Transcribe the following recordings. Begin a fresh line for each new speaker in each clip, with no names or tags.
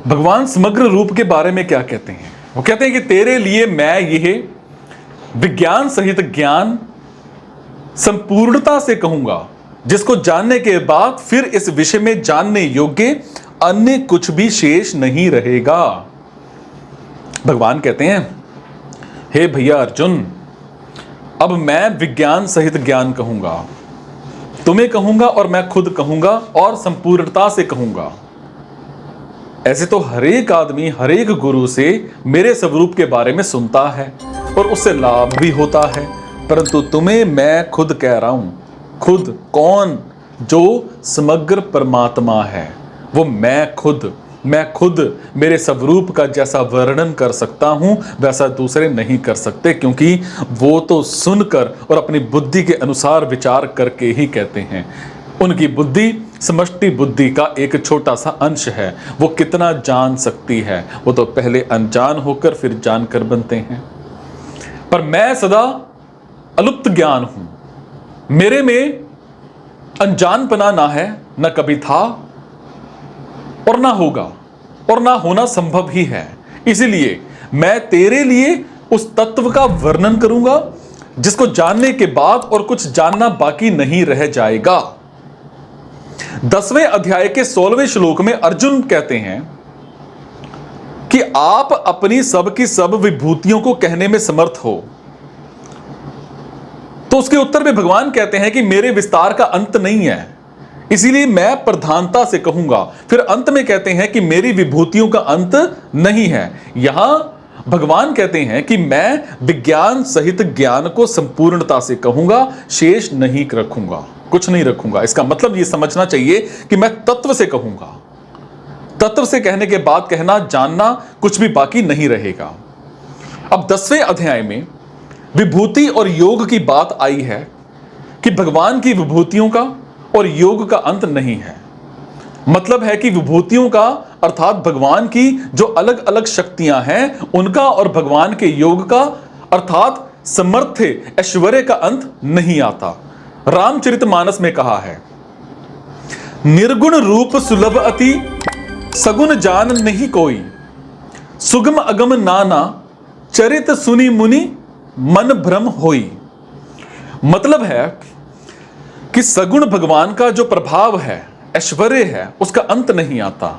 भगवान समग्र रूप के बारे में क्या कहते हैं? वो कहते हैं कि तेरे लिए मैं यह विज्ञान सहित ज्ञान संपूर्णता से कहूंगा, जिसको जानने के बाद फिर इस विषय में जानने योग्य अन्य कुछ भी शेष नहीं रहेगा। भगवान कहते हैं, हे भैया अर्जुन, अब मैं विज्ञान सहित ज्ञान कहूंगा, तुम्हें कहूंगा और मैं खुद कहूंगा और संपूर्णता से कहूंगा। ऐसे तो हर एक आदमी हर एक गुरु से मेरे स्वरूप के बारे में सुनता है और उससे लाभ भी होता है, परंतु तुम्हें मैं खुद कह रहा हूं। खुद कौन? जो समग्र परमात्मा है, वो मैं खुद मेरे स्वरूप का जैसा वर्णन कर सकता हूं वैसा दूसरे नहीं कर सकते, क्योंकि वो तो सुनकर और अपनी बुद्धि के अनुसार विचार करके ही कहते हैं। उनकी बुद्धि समष्टि बुद्धि का एक छोटा सा अंश है। वो कितना जान सकती है? वो तो पहले अनजान होकर फिर जानकर बनते हैं। पर मैं सदा अलुप्त ज्ञान हूं। मेरे में अनजानपना ना है, न कभी था और ना होगा और ना होना संभव ही है। इसीलिए मैं तेरे लिए उस तत्व का वर्णन करूंगा जिसको जानने के बाद और कुछ जानना बाकी नहीं रह जाएगा। 10वें अध्याय के 16वें श्लोक में अर्जुन कहते हैं कि आप अपनी सब की सब विभूतियों को कहने में समर्थ हो। तो उसके उत्तर में भगवान कहते हैं कि मेरे विस्तार का अंत नहीं है, इसीलिए मैं प्रधानता से कहूंगा। फिर अंत में कहते हैं कि मेरी विभूतियों का अंत नहीं है। यहां भगवान कहते हैं कि मैं विज्ञान सहित ज्ञान को संपूर्णता से कहूंगा, शेष नहीं रखूंगा, कुछ नहीं रखूंगा। इसका मतलब यह समझना चाहिए कि मैं तत्व से कहूंगा। तत्व से कहने के बाद कहना जानना कुछ भी बाकी नहीं रहेगा। अब 10वें अध्याय में विभूति और योग की बात आई है कि भगवान की विभूतियों का और योग का अंत नहीं है। मतलब है कि विभूतियों का अर्थात भगवान की जो अलग अलग शक्तियां हैं उनका और भगवान के योग का अर्थात समर्थ ऐश्वर्य का अंत नहीं आता। रामचरितमानस में कहा है, निर्गुण रूप सुलभ अति सगुण जान नहीं कोई, सुगम अगम नाना चरित सुनी मुनि मन भ्रम होई। मतलब है कि सगुण भगवान का जो प्रभाव है, ऐश्वर्य है, उसका अंत नहीं आता।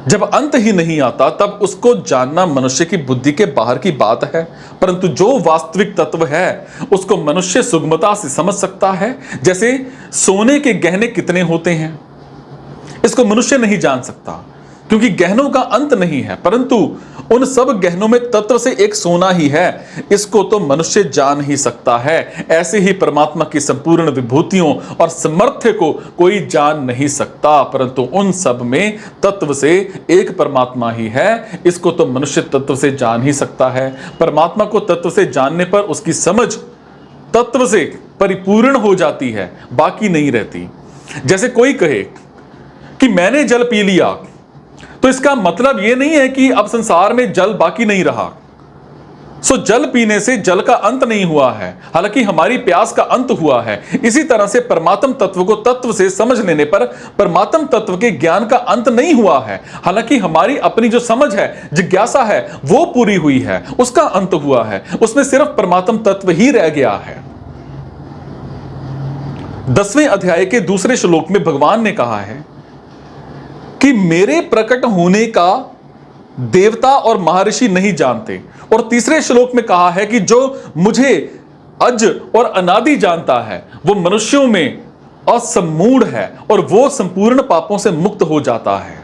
जब अंत ही नहीं आता तब उसको जानना मनुष्य की बुद्धि के बाहर की बात है, परंतु जो वास्तविक तत्व है उसको मनुष्य सुगमता से समझ सकता है। जैसे सोने के गहने कितने होते हैं, इसको मनुष्य नहीं जान सकता क्योंकि गहनों का अंत नहीं है, परंतु उन सब गहनों में तत्व से एक सोना ही है, इसको तो मनुष्य जान ही सकता है। ऐसे ही परमात्मा की संपूर्ण विभूतियों और सामर्थ्य को कोई जान नहीं सकता, परंतु उन सब में तत्व से एक परमात्मा ही है, इसको तो मनुष्य तत्व से जान ही सकता है। परमात्मा को तत्व से जानने पर उसकी समझ तत्व से परिपूर्ण हो जाती है, बाकी नहीं रहती। जैसे कोई कहे कि मैंने जल पी लिया, तो इसका मतलब यह नहीं है कि अब संसार में जल बाकी नहीं रहा। सो जल पीने से जल का अंत नहीं हुआ है, हालांकि हमारी प्यास का अंत हुआ है। इसी तरह से परमात्म तत्व को तत्व से समझ लेने पर परमात्म तत्व के ज्ञान का अंत नहीं हुआ है, हालांकि हमारी अपनी जो समझ है, जिज्ञासा है, वो पूरी हुई है, उसका अंत हुआ है। उसमें सिर्फ परमात्म तत्व ही रह गया है। 10वें अध्याय के दूसरे श्लोक में भगवान ने कहा है कि मेरे प्रकट होने का देवता और महर्षि नहीं जानते, और तीसरे श्लोक में कहा है कि जो मुझे अज और अनादि जानता है वो मनुष्यों में असमूढ़ है और वो संपूर्ण पापों से मुक्त हो जाता है।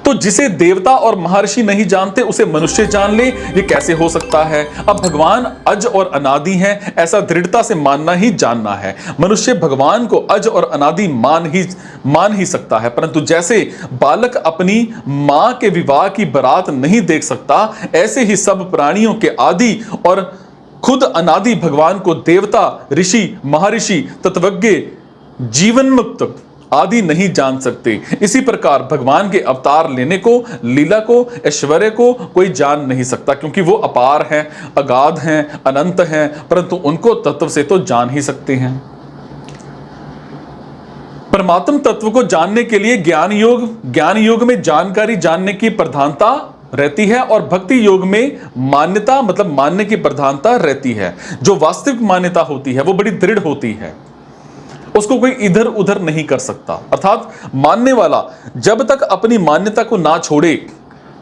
तो जिसे देवता और महर्षि नहीं जानते उसे मनुष्य जान ले, ये कैसे हो सकता है? अब भगवान अज और अनादि हैं, ऐसा दृढ़ता से मानना ही जानना है। मनुष्य भगवान को अज और अनादि मान ही सकता है, परंतु जैसे बालक अपनी मां के विवाह की बारात नहीं देख सकता, ऐसे ही सब प्राणियों के आदि और खुद अनादि भगवान को देवता, ऋषि, महर्षि, तत्वज्ञ, जीवन मुक्त आदि नहीं जान सकते। इसी प्रकार भगवान के अवतार लेने को, लीला को, ऐश्वर्य को कोई जान नहीं सकता, क्योंकि वो अपार हैं, अगाध हैं, अनंत हैं, परंतु उनको तत्व से तो जान ही सकते हैं। परमात्म तत्व को जानने के लिए ज्ञान योग में जानकारी जानने की प्रधानता रहती है और भक्ति योग में मान्यता मतलब मानने की प्रधानता रहती है। जो वास्तविक मान्यता होती है वो बड़ी दृढ़ होती है, उसको कोई इधर उधर नहीं कर सकता। अर्थात मानने वाला जब तक अपनी मान्यता को ना छोड़े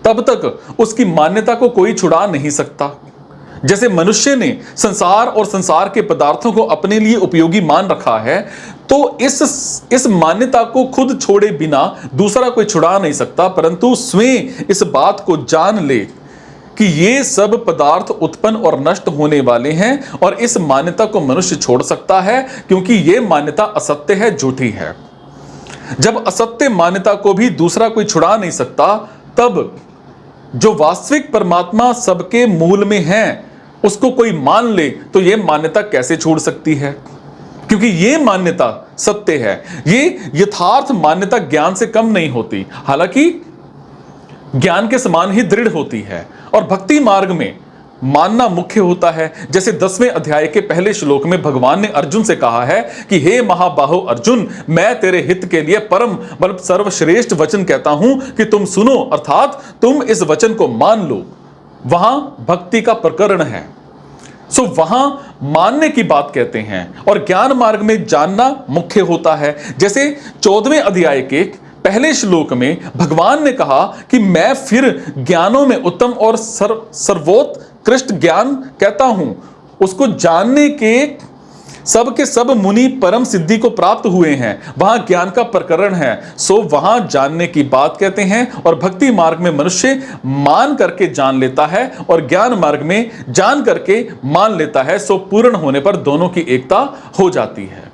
तब तक उसकी मान्यता को कोई छुड़ा नहीं सकता। जैसे मनुष्य ने संसार और संसार के पदार्थों को अपने लिए उपयोगी मान रखा है, तो इस मान्यता को खुद छोड़े बिना दूसरा कोई छुड़ा नहीं सकता, परंतु स्वयं इस बात को जान ले कि ये सब पदार्थ उत्पन्न और नष्ट होने वाले हैं और इस मान्यता को मनुष्य छोड़ सकता है क्योंकि ये मान्यता असत्य है, झूठी है। जब असत्य मान्यता को भी दूसरा कोई छुड़ा नहीं सकता, तब जो वास्तविक परमात्मा सबके मूल में है उसको कोई मान ले तो यह मान्यता कैसे छोड़ सकती है, क्योंकि यह मान्यता सत्य है। ये यथार्थ मान्यता ज्ञान से कम नहीं होती, हालांकि ज्ञान के समान ही दृढ़ होती है। और भक्ति मार्ग में मानना मुख्य होता है। जैसे 10वें अध्याय के पहले श्लोक में भगवान ने अर्जुन से कहा है कि हे महाबाहो अर्जुन, मैं तेरे हित के लिए परम मतलब सर्वश्रेष्ठ वचन कहता हूं कि तुम सुनो, अर्थात तुम इस वचन को मान लो। वहां भक्ति का प्रकरण है, सो वहां मानने की बात कहते हैं और ज्ञान मार्ग में जानना मुख्य होता है। जैसे 14वें अध्याय के पहले श्लोक में भगवान ने कहा कि मैं फिर ज्ञानों में उत्तम और सर्वोत्कृष्ट ज्ञान कहता हूं, उसको जानने के सब मुनि परम सिद्धि को प्राप्त हुए हैं। वहां ज्ञान का प्रकरण है, सो वहां जानने की बात कहते हैं। और भक्ति मार्ग में मनुष्य मान करके जान लेता है और ज्ञान मार्ग में जान करके मान लेता है, सो पूर्ण होने पर दोनों की एकता हो जाती है।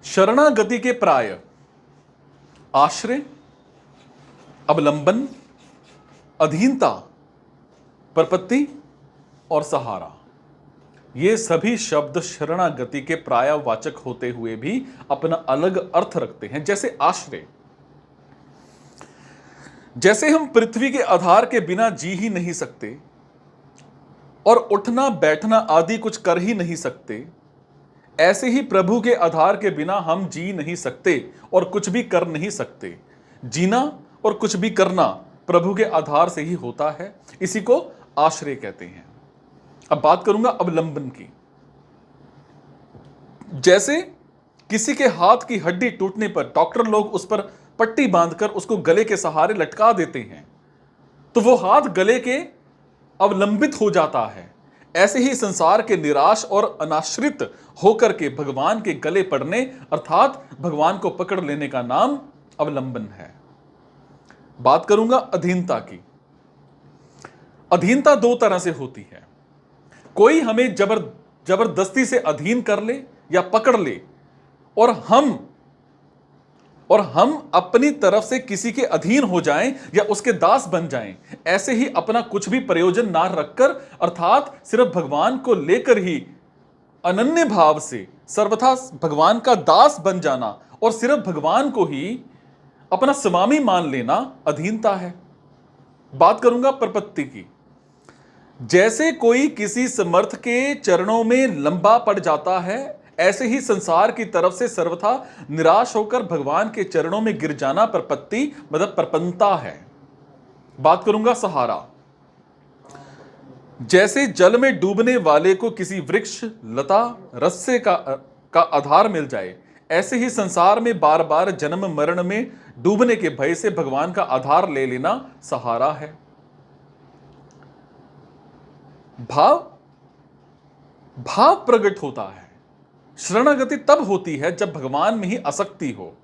शरणागति के प्राय आश्रय, अवलंबन, अधीनता, प्रपत्ति और सहारा, ये सभी शब्द शरणागति के प्रायवाचक होते हुए भी अपना अलग अर्थ रखते हैं। जैसे आश्रय, जैसे हम पृथ्वी के आधार के बिना जी ही नहीं सकते और उठना बैठना आदि कुछ कर ही नहीं सकते, ऐसे ही प्रभु के आधार के बिना हम जी नहीं सकते और कुछ भी कर नहीं सकते। जीना और कुछ भी करना प्रभु के आधार से ही होता है, इसी को आश्रय कहते हैं। अब बात करूंगा अवलंबन की। जैसे किसी के हाथ की हड्डी टूटने पर डॉक्टर लोग उस पर पट्टी बांधकर उसको गले के सहारे लटका देते हैं, तो वो हाथ गले के अवलंबित हो जाता है। ऐसे ही संसार के निराश और अनाश्रित होकर के भगवान के गले पड़ने अर्थात भगवान को पकड़ लेने का नाम अवलंबन है। बात करूंगा अधीनता की। अधीनता दो तरह से होती है। कोई हमें जबरदस्ती से अधीन कर ले या पकड़ ले और हम अपनी तरफ से किसी के अधीन हो जाएं या उसके दास बन जाएं। ऐसे ही अपना कुछ भी प्रयोजन ना रखकर अर्थात सिर्फ भगवान को लेकर ही अनन्य भाव से सर्वथा भगवान का दास बन जाना और सिर्फ भगवान को ही अपना स्वामी मान लेना अधीनता है। बात करूंगा प्रपत्ति की। जैसे कोई किसी समर्थ के चरणों में लंबा पड़ जाता है, ऐसे ही संसार की तरफ से सर्वथा निराश होकर भगवान के चरणों में गिर जाना प्रपत्ति मतलब प्रपन्नता है। बात करूंगा सहारा। जैसे जल में डूबने वाले को किसी वृक्ष, लता, रस्से का आधार मिल जाए, ऐसे ही संसार में बार बार जन्म मरण में डूबने के भय से भगवान का आधार ले लेना सहारा है। भाव प्रकट होता है। शरणागति तब होती है जब भगवान में ही आसक्ति हो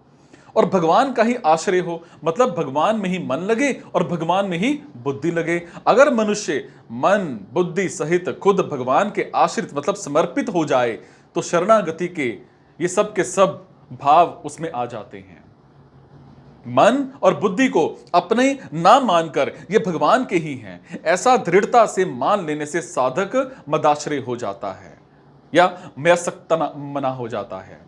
और भगवान का ही आश्रय हो, मतलब भगवान में ही मन लगे और भगवान में ही बुद्धि लगे। अगर मनुष्य मन बुद्धि सहित खुद भगवान के आश्रित मतलब समर्पित हो जाए तो शरणागति के ये सब के सब भाव उसमें आ जाते हैं। मन और बुद्धि को अपने ना मानकर ये भगवान के ही हैं, ऐसा दृढ़ता से मान लेने से साधक मदाश्रय हो जाता है या मयासक्त मना हो जाता है।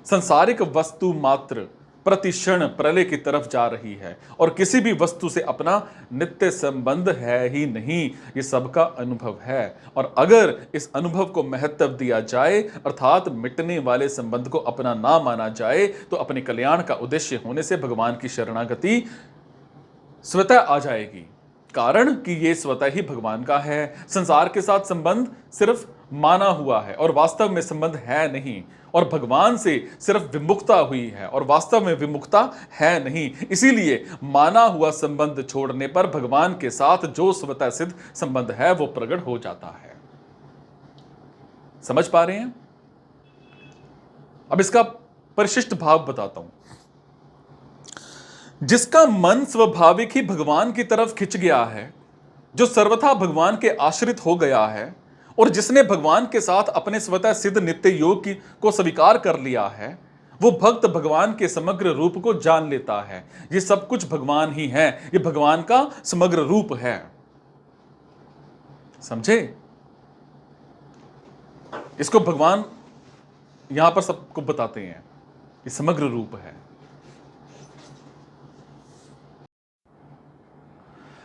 संसारिक वस्तु मात्र प्रतिक्षण प्रलय की तरफ जा रही है और किसी भी वस्तु से अपना नित्य संबंध है ही नहीं। ये सबका अनुभव है और अगर इस अनुभव को महत्व दिया जाए अर्थात मिटने वाले संबंध को अपना ना माना जाए तो अपने कल्याण का उद्देश्य होने से भगवान की शरणागति स्वतः आ जाएगी। कारण कि ये स्वतः ही भगवान का है। संसार के साथ संबंध सिर्फ माना हुआ है और वास्तव में संबंध है नहीं, और भगवान से सिर्फ विमुखता हुई है और वास्तव में विमुखता है नहीं। इसीलिए माना हुआ संबंध छोड़ने पर भगवान के साथ जो स्वतः सिद्ध संबंध है वो प्रकट हो जाता है। समझ पा रहे हैं? अब इसका परिशिष्ट भाव बताता हूं। जिसका मन स्वाभाविक ही भगवान की तरफ खिंच गया है, जो सर्वथा भगवान के आश्रित हो गया है और जिसने भगवान के साथ अपने स्वतः सिद्ध नित्य योग को स्वीकार कर लिया है, वो भक्त भगवान के समग्र रूप को जान लेता है। ये सब कुछ भगवान ही है, ये भगवान का समग्र रूप है। समझे? इसको भगवान यहां पर सबको बताते हैं, ये समग्र रूप है।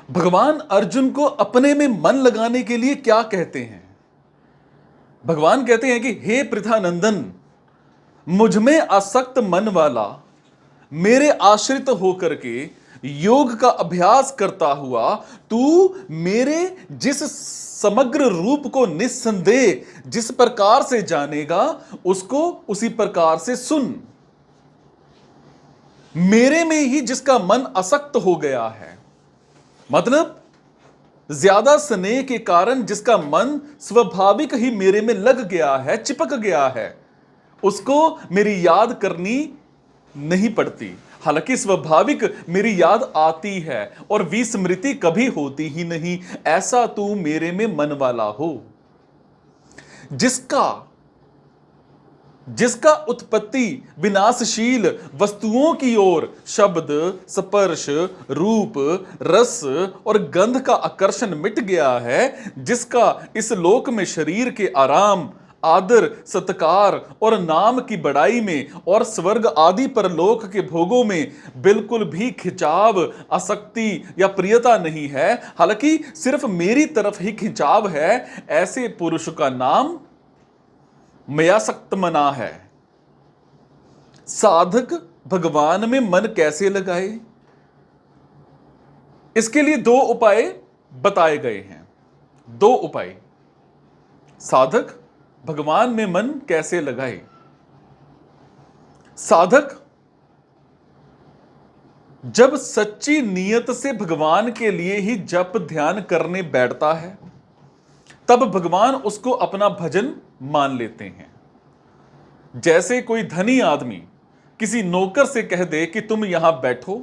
भगवान अर्जुन को अपने में मन लगाने के लिए क्या कहते हैं? भगवान कहते हैं कि हे पृथानंदन, मुझ में आसक्त मन वाला मेरे आश्रित होकर के योग का अभ्यास करता हुआ तू मेरे जिस समग्र रूप को निस्संदेह जिस प्रकार से जानेगा उसको उसी प्रकार से सुन। मेरे में ही जिसका मन आसक्त हो गया है, मतलब ज्यादा स्नेह के कारण जिसका मन स्वाभाविक ही मेरे में लग गया है, चिपक गया है, उसको मेरी याद करनी नहीं पड़ती। हालांकि स्वाभाविक मेरी याद आती है और विस्मृति कभी होती ही नहीं। ऐसा तू मेरे में मन वाला हो। जिसका उत्पत्ति विनाशशील वस्तुओं की ओर शब्द, स्पर्श, रूप, रस और गंध का आकर्षण मिट गया है, जिसका इस लोक में शरीर के आराम, आदर, सत्कार और नाम की बड़ाई में और स्वर्ग आदि परलोक के भोगों में बिल्कुल भी खिंचाव, आसक्ति या प्रियता नहीं है, हालांकि सिर्फ मेरी तरफ ही खिंचाव है, ऐसे पुरुष का नाम मयासक्त मना है। साधक भगवान में मन कैसे लगाए? इसके लिए दो उपाय बताए गए हैं। दो उपाय। साधक भगवान में मन कैसे लगाए? साधक जब सच्ची नीयत से भगवान के लिए ही जप ध्यान करने बैठता है, तब भगवान उसको अपना भजन मान लेते हैं। जैसे कोई धनी आदमी किसी नौकर से कह दे कि तुम यहां बैठो,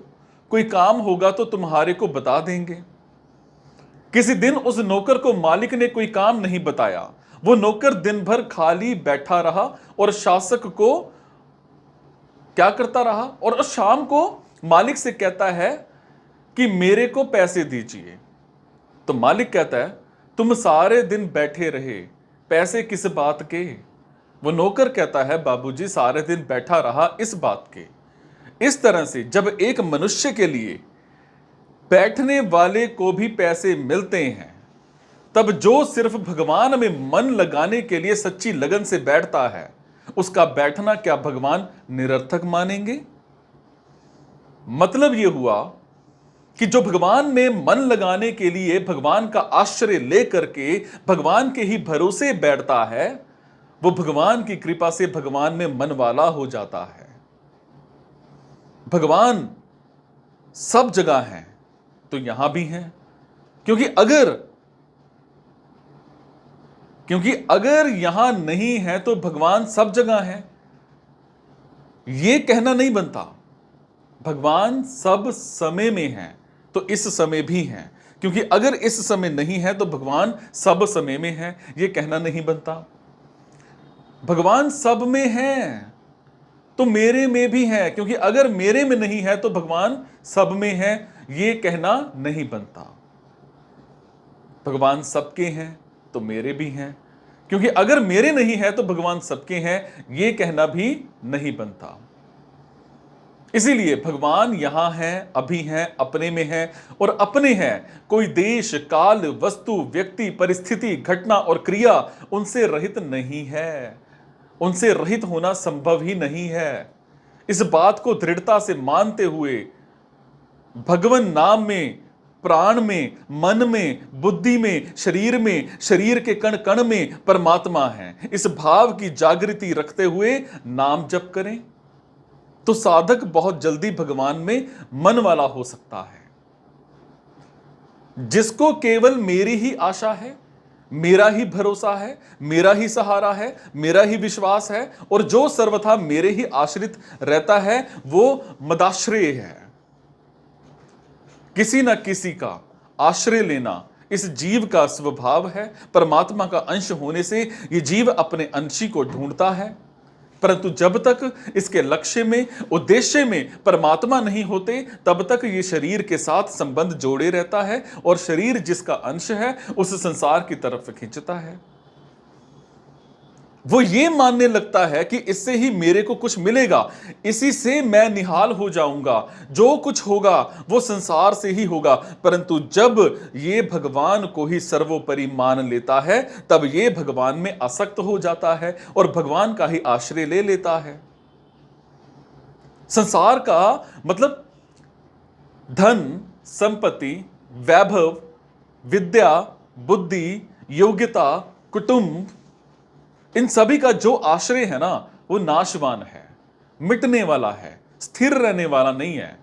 कोई काम होगा तो तुम्हारे को बता देंगे। किसी दिन उस नौकर को मालिक ने कोई काम नहीं बताया, वो नौकर दिन भर खाली बैठा रहा और शासक को क्या करता रहा, और शाम को मालिक से कहता है कि मेरे को पैसे दीजिए। तो मालिक कहता है तुम सारे दिन बैठे रहे, पैसे किस बात के? वो नौकर कहता है बाबूजी सारे दिन बैठा रहा इस बात के। इस तरह से जब एक मनुष्य के लिए बैठने वाले को भी पैसे मिलते हैं, तब जो सिर्फ भगवान में मन लगाने के लिए सच्ची लगन से बैठता है, उसका बैठना क्या भगवान निरर्थक मानेंगे? मतलब यह हुआ कि जो भगवान में मन लगाने के लिए भगवान का आश्रय लेकर के भगवान के ही भरोसे बैठता है, वो भगवान की कृपा से भगवान में मन वाला हो जाता है। भगवान सब जगह हैं तो यहां भी हैं, क्योंकि अगर यहां नहीं है तो भगवान सब जगह है, यह कहना नहीं बनता। भगवान सब समय में है तो इस समय भी है, क्योंकि अगर इस समय नहीं है तो भगवान सब समय में है, यह कहना नहीं बनता। भगवान सब में है तो मेरे में भी है, क्योंकि अगर मेरे में नहीं है तो भगवान सब में है, यह कहना नहीं बनता। भगवान सबके हैं तो मेरे भी हैं, क्योंकि अगर मेरे नहीं है तो भगवान सबके हैं, यह कहना भी नहीं बनता। इसीलिए भगवान यहां हैं, अभी हैं, अपने में हैं और अपने हैं। कोई देश, काल, वस्तु, व्यक्ति, परिस्थिति, घटना और क्रिया उनसे रहित नहीं है। उनसे रहित होना संभव ही नहीं है। इस बात को दृढ़ता से मानते हुए भगवन नाम में, प्राण में, मन में, बुद्धि में, शरीर के कण कण में परमात्मा है, इस भाव की जागृति रखते हुए नाम जप करें तो साधक बहुत जल्दी भगवान में मन वाला हो सकता है। जिसको केवल मेरी ही आशा है, मेरा ही भरोसा है, मेरा ही सहारा है, मेरा ही विश्वास है और जो सर्वथा मेरे ही आश्रित रहता है वो मदाश्रय है। किसी न किसी का आश्रय लेना इस जीव का स्वभाव है। परमात्मा का अंश होने से यह जीव अपने अंशी को ढूंढता है, परंतु जब तक इसके लक्ष्य में, उद्देश्य में परमात्मा नहीं होते तब तक ये शरीर के साथ संबंध जोड़े रहता है और शरीर जिसका अंश है उस संसार की तरफ खींचता है। वो ये मानने लगता है कि इससे ही मेरे को कुछ मिलेगा, इसी से मैं निहाल हो जाऊंगा, जो कुछ होगा वो संसार से ही होगा। परंतु जब ये भगवान को ही सर्वोपरि मान लेता है तब ये भगवान में आसक्त हो जाता है और भगवान का ही आश्रय ले लेता है। संसार का मतलब धन, संपत्ति, वैभव, विद्या, बुद्धि, योग्यता, कुटुंब, इन सभी का जो आश्रय है ना वो नाशवान है, मिटने वाला है, स्थिर रहने वाला नहीं है,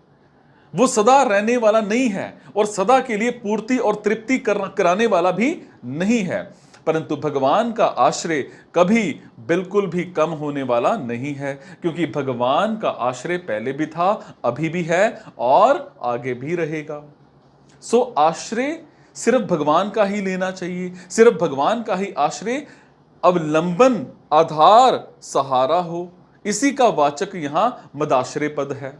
वो सदा रहने वाला नहीं है और सदा के लिए पूर्ति और तृप्ति कराने वाला भी नहीं है। परंतु भगवान का आश्रय कभी बिल्कुल भी कम होने वाला नहीं है, क्योंकि भगवान का आश्रय पहले भी था, अभी भी है और आगे भी रहेगा। सो आश्रय सिर्फ भगवान का ही लेना चाहिए, सिर्फ भगवान का ही आश्रय अवलंबन, आधार, सहारा हो। इसी का वाचक यहां मदाश्रय पद है।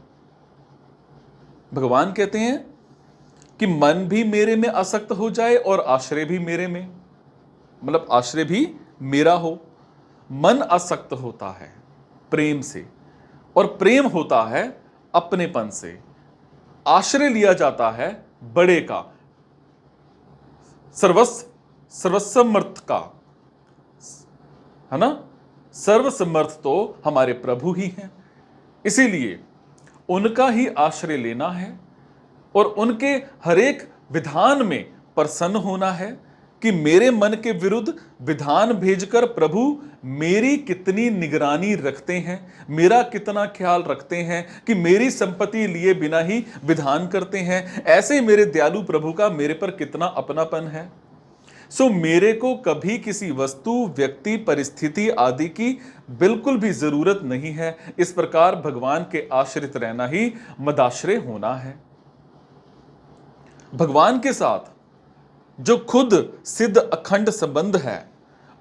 भगवान कहते हैं कि मन भी मेरे में आसक्त हो जाए और आश्रय भी मेरे में, मतलब आश्रय भी मेरा हो। मन आसक्त होता है प्रेम से और प्रेम होता है अपनेपन से। आश्रय लिया जाता है बड़े का, सर्वसमर्थ का, है ना। सर्वसमर्थ तो हमारे प्रभु ही हैं, इसीलिए उनका ही आश्रय लेना है और उनके हर एक विधान में प्रसन्न होना है कि मेरे मन के विरुद्ध विधान भेजकर प्रभु मेरी कितनी निगरानी रखते हैं, मेरा कितना ख्याल रखते हैं कि मेरी संपत्ति लिए बिना ही विधान करते हैं। ऐसे मेरे दयालु प्रभु का मेरे पर कितना अपनापन है। सो मेरे को कभी किसी वस्तु, व्यक्ति, परिस्थिति आदि की बिल्कुल भी जरूरत नहीं है। इस प्रकार भगवान के आश्रित रहना ही मदाश्रय होना है। भगवान के साथ जो खुद सिद्ध अखंड संबंध है,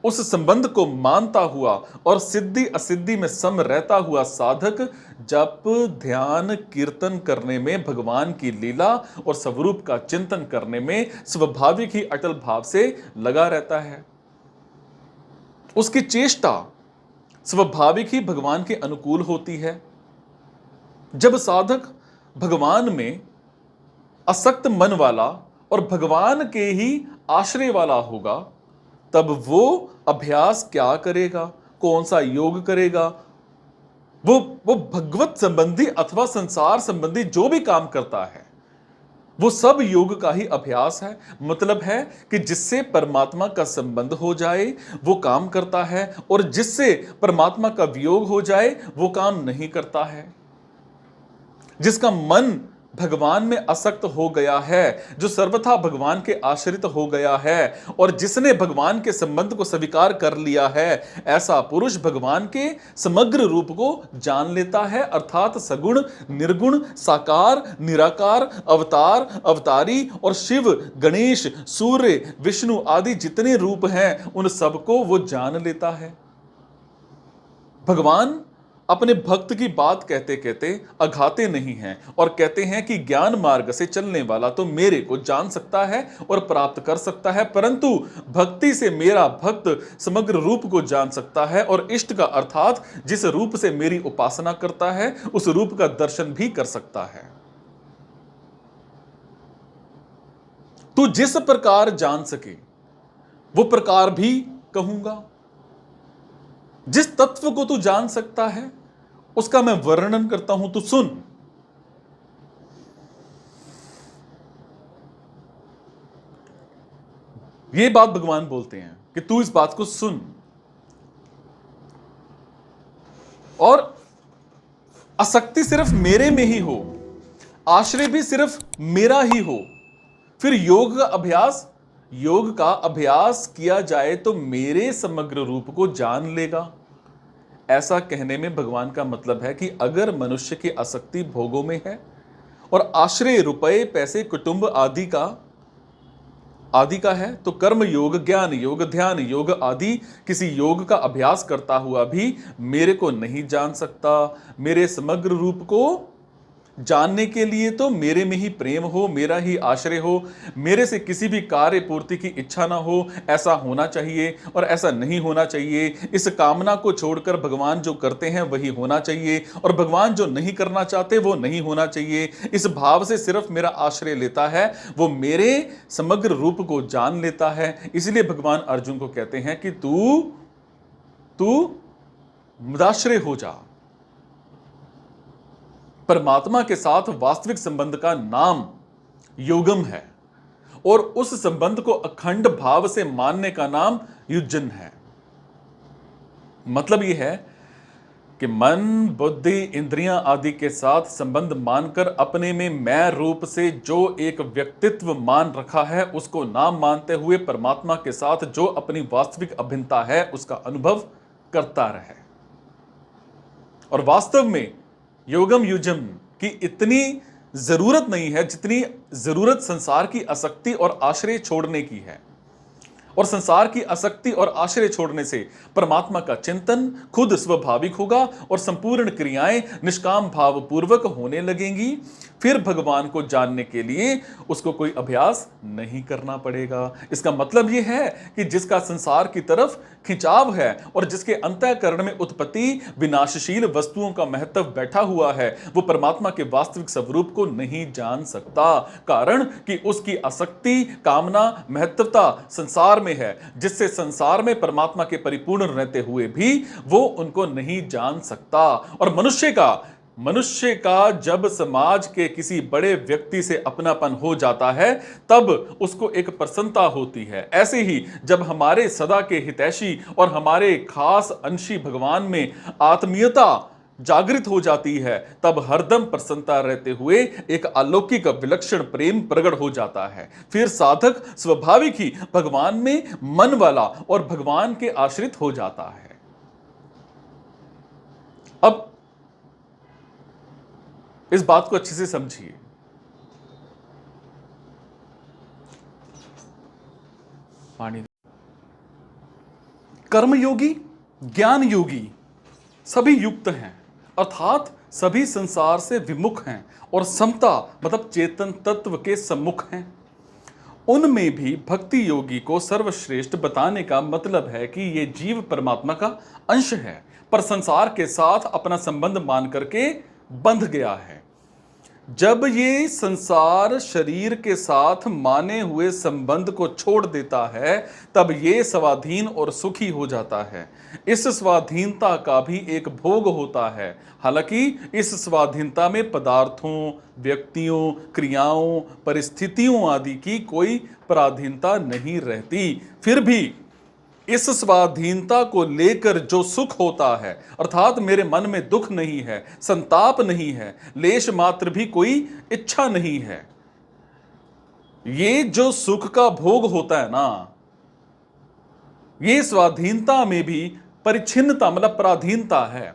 उस संबंध को मानता हुआ और सिद्धि असिद्धि में सम रहता हुआ साधक जप, ध्यान, कीर्तन करने में, भगवान की लीला और स्वरूप का चिंतन करने में स्वाभाविक ही अटल भाव से लगा रहता है। उसकी चेष्टा स्वाभाविक ही भगवान के अनुकूल होती है। जब साधक भगवान में असक्त मन वाला और भगवान के ही आश्रय वाला होगा तब वो अभ्यास क्या करेगा, कौन सा योग करेगा, वो भगवत संबंधी अथवा संसार संबंधी जो भी काम करता है वो सब योग का ही अभ्यास है। मतलब है कि जिससे परमात्मा का संबंध हो जाए वो काम करता है और जिससे परमात्मा का वियोग हो जाए वो काम नहीं करता है। जिसका मन भगवान में आसक्त हो गया है, जो सर्वथा भगवान के आश्रित हो गया है और जिसने भगवान के संबंध को स्वीकार कर लिया है, ऐसा पुरुष भगवान के समग्र रूप को जान लेता है। अर्थात सगुण, निर्गुण, साकार, निराकार, अवतार, अवतारी और शिव, गणेश, सूर्य, विष्णु आदि जितने रूप हैं उन सबको वो जान लेता है। भगवान अपने भक्त की बात कहते कहते अघाते नहीं हैं और कहते हैं कि ज्ञान मार्ग से चलने वाला तो मेरे को जान सकता है और प्राप्त कर सकता है, परंतु भक्ति से मेरा भक्त समग्र रूप को जान सकता है और इष्ट का अर्थात जिस रूप से मेरी उपासना करता है उस रूप का दर्शन भी कर सकता है। तू जिस प्रकार जान सके वो प्रकार भी कहूंगा। जिस तत्व को तू जान सकता है उसका मैं वर्णन करता हूं, तू सुन। ये बात भगवान बोलते हैं कि तू इस बात को सुन और आसक्ति सिर्फ मेरे में ही हो, आश्रय भी सिर्फ मेरा ही हो, फिर योग का अभ्यास किया जाए तो मेरे समग्र रूप को जान लेगा। ऐसा कहने में भगवान का मतलब है कि अगर मनुष्य की आसक्ति भोगों में है और आश्रय रुपए पैसे कुटुंब आदि का है तो कर्म योग ज्ञान योग ध्यान योग आदि किसी योग का अभ्यास करता हुआ भी मेरे को नहीं जान सकता। मेरे समग्र रूप को जानने के लिए तो मेरे में ही प्रेम हो, मेरा ही आश्रय हो, मेरे से किसी भी कार्य पूर्ति की इच्छा ना हो, ऐसा होना चाहिए और ऐसा नहीं होना चाहिए। इस कामना को छोड़कर भगवान जो करते हैं वही होना चाहिए और भगवान जो नहीं करना चाहते वो नहीं होना चाहिए। इस भाव से सिर्फ मेरा आश्रय लेता है वो मेरे समग्र रूप को जान लेता है। इसलिए भगवान अर्जुन को कहते हैं कि तू मुदाश्रय हो जा। परमात्मा के साथ वास्तविक संबंध का नाम योगम है और उस संबंध को अखंड भाव से मानने का नाम युजन है। मतलब यह है कि मन बुद्धि इंद्रियां आदि के साथ संबंध मानकर अपने में मैं रूप से जो एक व्यक्तित्व मान रखा है उसको नाम मानते हुए परमात्मा के साथ जो अपनी वास्तविक अभिन्नता है उसका अनुभव करता रहे। और वास्तव में योगम युजम की इतनी जरूरत नहीं है जितनी जरूरत संसार की आसक्ति और आश्रय छोड़ने की है। और संसार की आसक्ति और आश्रय छोड़ने से परमात्मा का चिंतन खुद स्वाभाविक होगा और संपूर्ण क्रियाएं निष्काम भाव पूर्वक होने लगेंगी। फिर भगवान को जानने के लिए उसको कोई अभ्यास नहीं करना पड़ेगा। इसका मतलब यह है कि जिसका संसार की तरफ खिंचाव है और जिसके अंतःकरण में उत्पत्ति विनाशशील वस्तुओं का महत्व बैठा हुआ है वो परमात्मा के वास्तविक स्वरूप को नहीं जान सकता, कारण कि उसकी आसक्ति कामना महत्वता संसार में है, जिससे संसार में परमात्मा के परिपूर्ण रहते हुए भी वो उनको नहीं जान सकता। और मनुष्य का जब समाज के किसी बड़े व्यक्ति से अपनापन हो जाता है तब उसको एक प्रसन्नता होती है। ऐसे ही जब हमारे सदा के हितैषी और हमारे खास अंशी भगवान में आत्मीयता जागृत हो जाती है तब हरदम प्रसन्नता रहते हुए एक अलौकिक विलक्षण प्रेम प्रकट हो जाता है। फिर साधक स्वाभाविक ही भगवान में मन वाला और भगवान के आश्रित हो जाता है। अब इस बात को अच्छे से समझिए। कर्मयोगी ज्ञान योगी सभी युक्त हैं, अर्थात सभी संसार से विमुख हैं और समता मतलब चेतन तत्व के सम्मुख हैं। उनमें भी भक्ति योगी को सर्वश्रेष्ठ बताने का मतलब है कि ये जीव परमात्मा का अंश है पर संसार के साथ अपना संबंध मान करके बंध गया है। जब ये संसार शरीर के साथ माने हुए संबंध को छोड़ देता है तब ये स्वाधीन और सुखी हो जाता है। इस स्वाधीनता का भी एक भोग होता है, हालांकि इस स्वाधीनता में पदार्थों व्यक्तियों क्रियाओं परिस्थितियों आदि की कोई पराधीनता नहीं रहती। फिर भी इस स्वाधीनता को लेकर जो सुख होता है अर्थात मेरे मन में दुख नहीं है, संताप नहीं है, लेश मात्र भी कोई इच्छा नहीं है, ये जो सुख का भोग होता है ना, ये स्वाधीनता में भी परिच्छिन्नता मतलब पराधीनता है।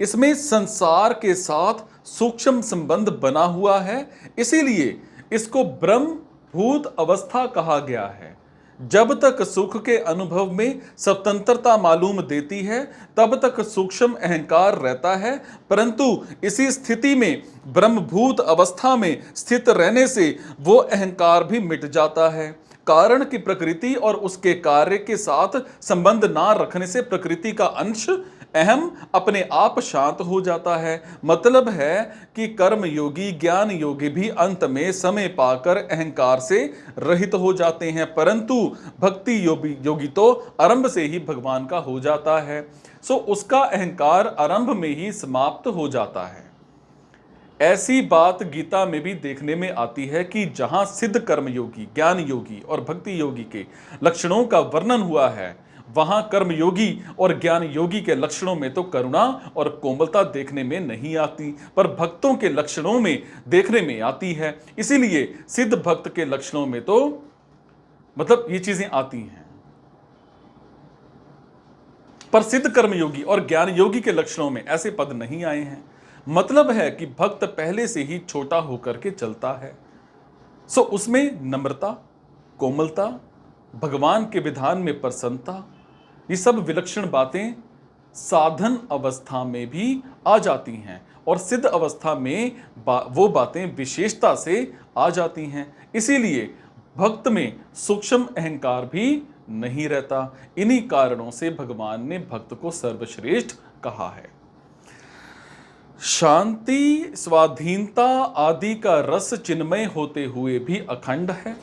इसमें संसार के साथ सूक्ष्म संबंध बना हुआ है, इसीलिए इसको ब्रह्म भूत अवस्था कहा गया है। जब तक सुख के अनुभव में स्वतंत्रता मालूम देती है तब तक सूक्ष्म अहंकार रहता है, परंतु इसी स्थिति में ब्रह्मभूत अवस्था में स्थित रहने से वो अहंकार भी मिट जाता है। कारण की प्रकृति और उसके कार्य के साथ संबंध ना रखने से प्रकृति का अंश अहम अपने आप शांत हो जाता है। मतलब है कि कर्म योगी ज्ञान योगी भी अंत में समय पाकर अहंकार से रहित हो जाते हैं, परंतु भक्ति योगी तो आरंभ से ही भगवान का हो जाता है। सो उसका अहंकार आरंभ में ही समाप्त हो जाता है। ऐसी बात गीता में भी देखने में आती है कि जहां सिद्ध कर्म योगी ज्ञान योगी और भक्ति योगी के लक्षणों का वर्णन हुआ है, वहां कर्म योगी और ज्ञान योगी के लक्षणों में तो करुणा और कोमलता देखने में नहीं आती, पर भक्तों के लक्षणों में देखने में आती है। इसीलिए सिद्ध भक्त के लक्षणों में तो मतलब ये चीजें आती हैं, पर सिद्ध कर्म योगी और ज्ञान योगी के लक्षणों में ऐसे पद नहीं आए हैं। मतलब है कि भक्त पहले से ही छोटा होकर के चलता है। सो उसमें नम्रता, कोमलता, भगवान के विधान में प्रसन्नता, ये सब विलक्षण बातें साधन अवस्था में भी आ जाती हैं और सिद्ध अवस्था में वो बातें विशेषता से आ जाती हैं। इसीलिए भक्त में सूक्ष्म अहंकार भी नहीं रहता। इन्हीं कारणों से भगवान ने भक्त को सर्वश्रेष्ठ कहा है। शांति, स्वाधीनता आदि का रस चिन्मय होते हुए भी अखंड है,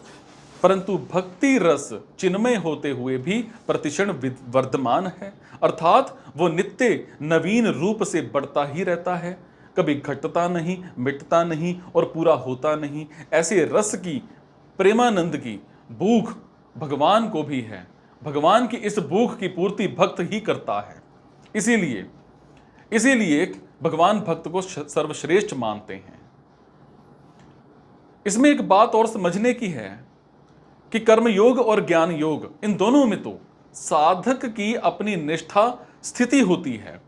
परंतु भक्ति रस चिन्मय होते हुए भी प्रतिक्षण वर्धमान है, अर्थात वो नित्य नवीन रूप से बढ़ता ही रहता है, कभी घटता नहीं, मिटता नहीं और पूरा होता नहीं। ऐसे रस की, प्रेमानंद की भूख भगवान को भी है। भगवान की इस भूख की पूर्ति भक्त ही करता है। इसीलिए भगवान भक्त को सर्वश्रेष्ठ मानते हैं। इसमें एक बात और समझने की है कि कर्म योग और ज्ञान योग, इन दोनों में तो साधक की अपनी निष्ठा स्थिति होती है,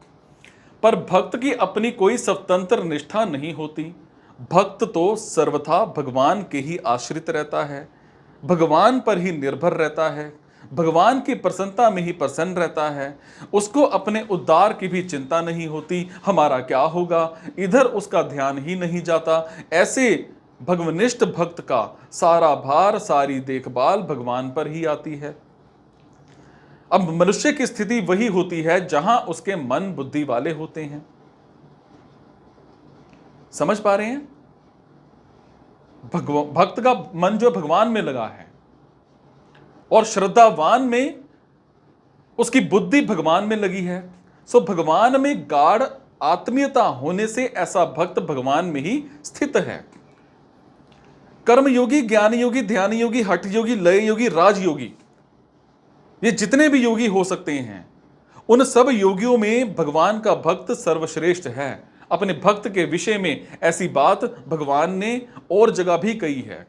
पर भक्त की अपनी कोई स्वतंत्र निष्ठा नहीं होती। भक्त तो सर्वथा भगवान के ही आश्रित रहता है, भगवान पर ही निर्भर रहता है, भगवान की प्रसन्नता में ही प्रसन्न रहता है। उसको अपने उद्धार की भी चिंता नहीं होती, हमारा क्या होगा, इधर उसका ध्यान ही नहीं जाता। ऐसे भगवनिष्ठ भक्त का सारा भार, सारी देखभाल भगवान पर ही आती है। अब मनुष्य की स्थिति वही होती है जहां उसके मन बुद्धि वाले होते हैं। समझ पा रहे हैं? भक्त का मन जो भगवान में लगा है और श्रद्धावान में उसकी बुद्धि भगवान में लगी है। सो भगवान में गाढ़ आत्मीयता होने से ऐसा भक्त भगवान में ही स्थित है। कर्म योगी, ज्ञान योगी, ध्यान योगी, हठ योगी, लय योगी, राज योगी, ये जितने भी योगी हो सकते हैं, उन सब योगियों में भगवान का भक्त सर्वश्रेष्ठ है। अपने भक्त के विषय में ऐसी बात भगवान ने और जगह भी कही है।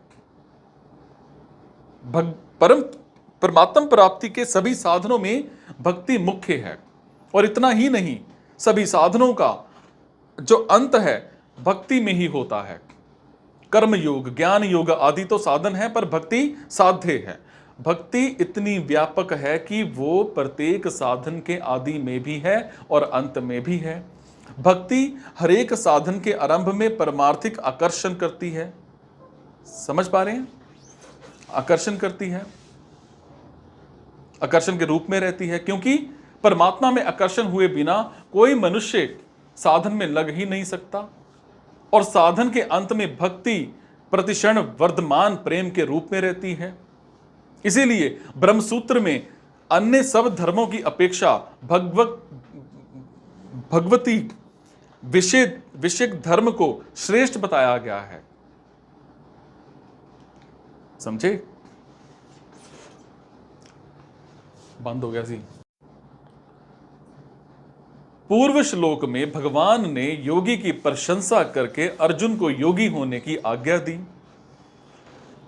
परमात्म प्राप्ति के सभी साधनों में भक्ति मुख्य है, और इतना ही नहीं, सभी साधनों का जो अंत है भक्ति में ही होता है। कर्म योग, ज्ञान योग आदि तो साधन है, पर भक्ति साध्य है। भक्ति इतनी व्यापक है कि वो प्रत्येक साधन के आदि में भी है और अंत में भी है। भक्ति हरेक साधन के आरंभ में परमार्थिक आकर्षण करती है। समझ पा रहे हैं? आकर्षण करती है, आकर्षण के रूप में रहती है, क्योंकि परमात्मा में आकर्षण हुए बिना कोई मनुष्य साधन में लग ही नहीं सकता। और साधन के अंत में भक्ति प्रतिक्षण वर्धमान प्रेम के रूप में रहती है। इसीलिए ब्रह्मसूत्र में अन्य सब धर्मों की अपेक्षा भगवती विषय धर्म को श्रेष्ठ बताया गया है। समझे? बंद हो गया सी। पूर्व श्लोक में भगवान ने योगी की प्रशंसा करके अर्जुन को योगी होने की आज्ञा दी।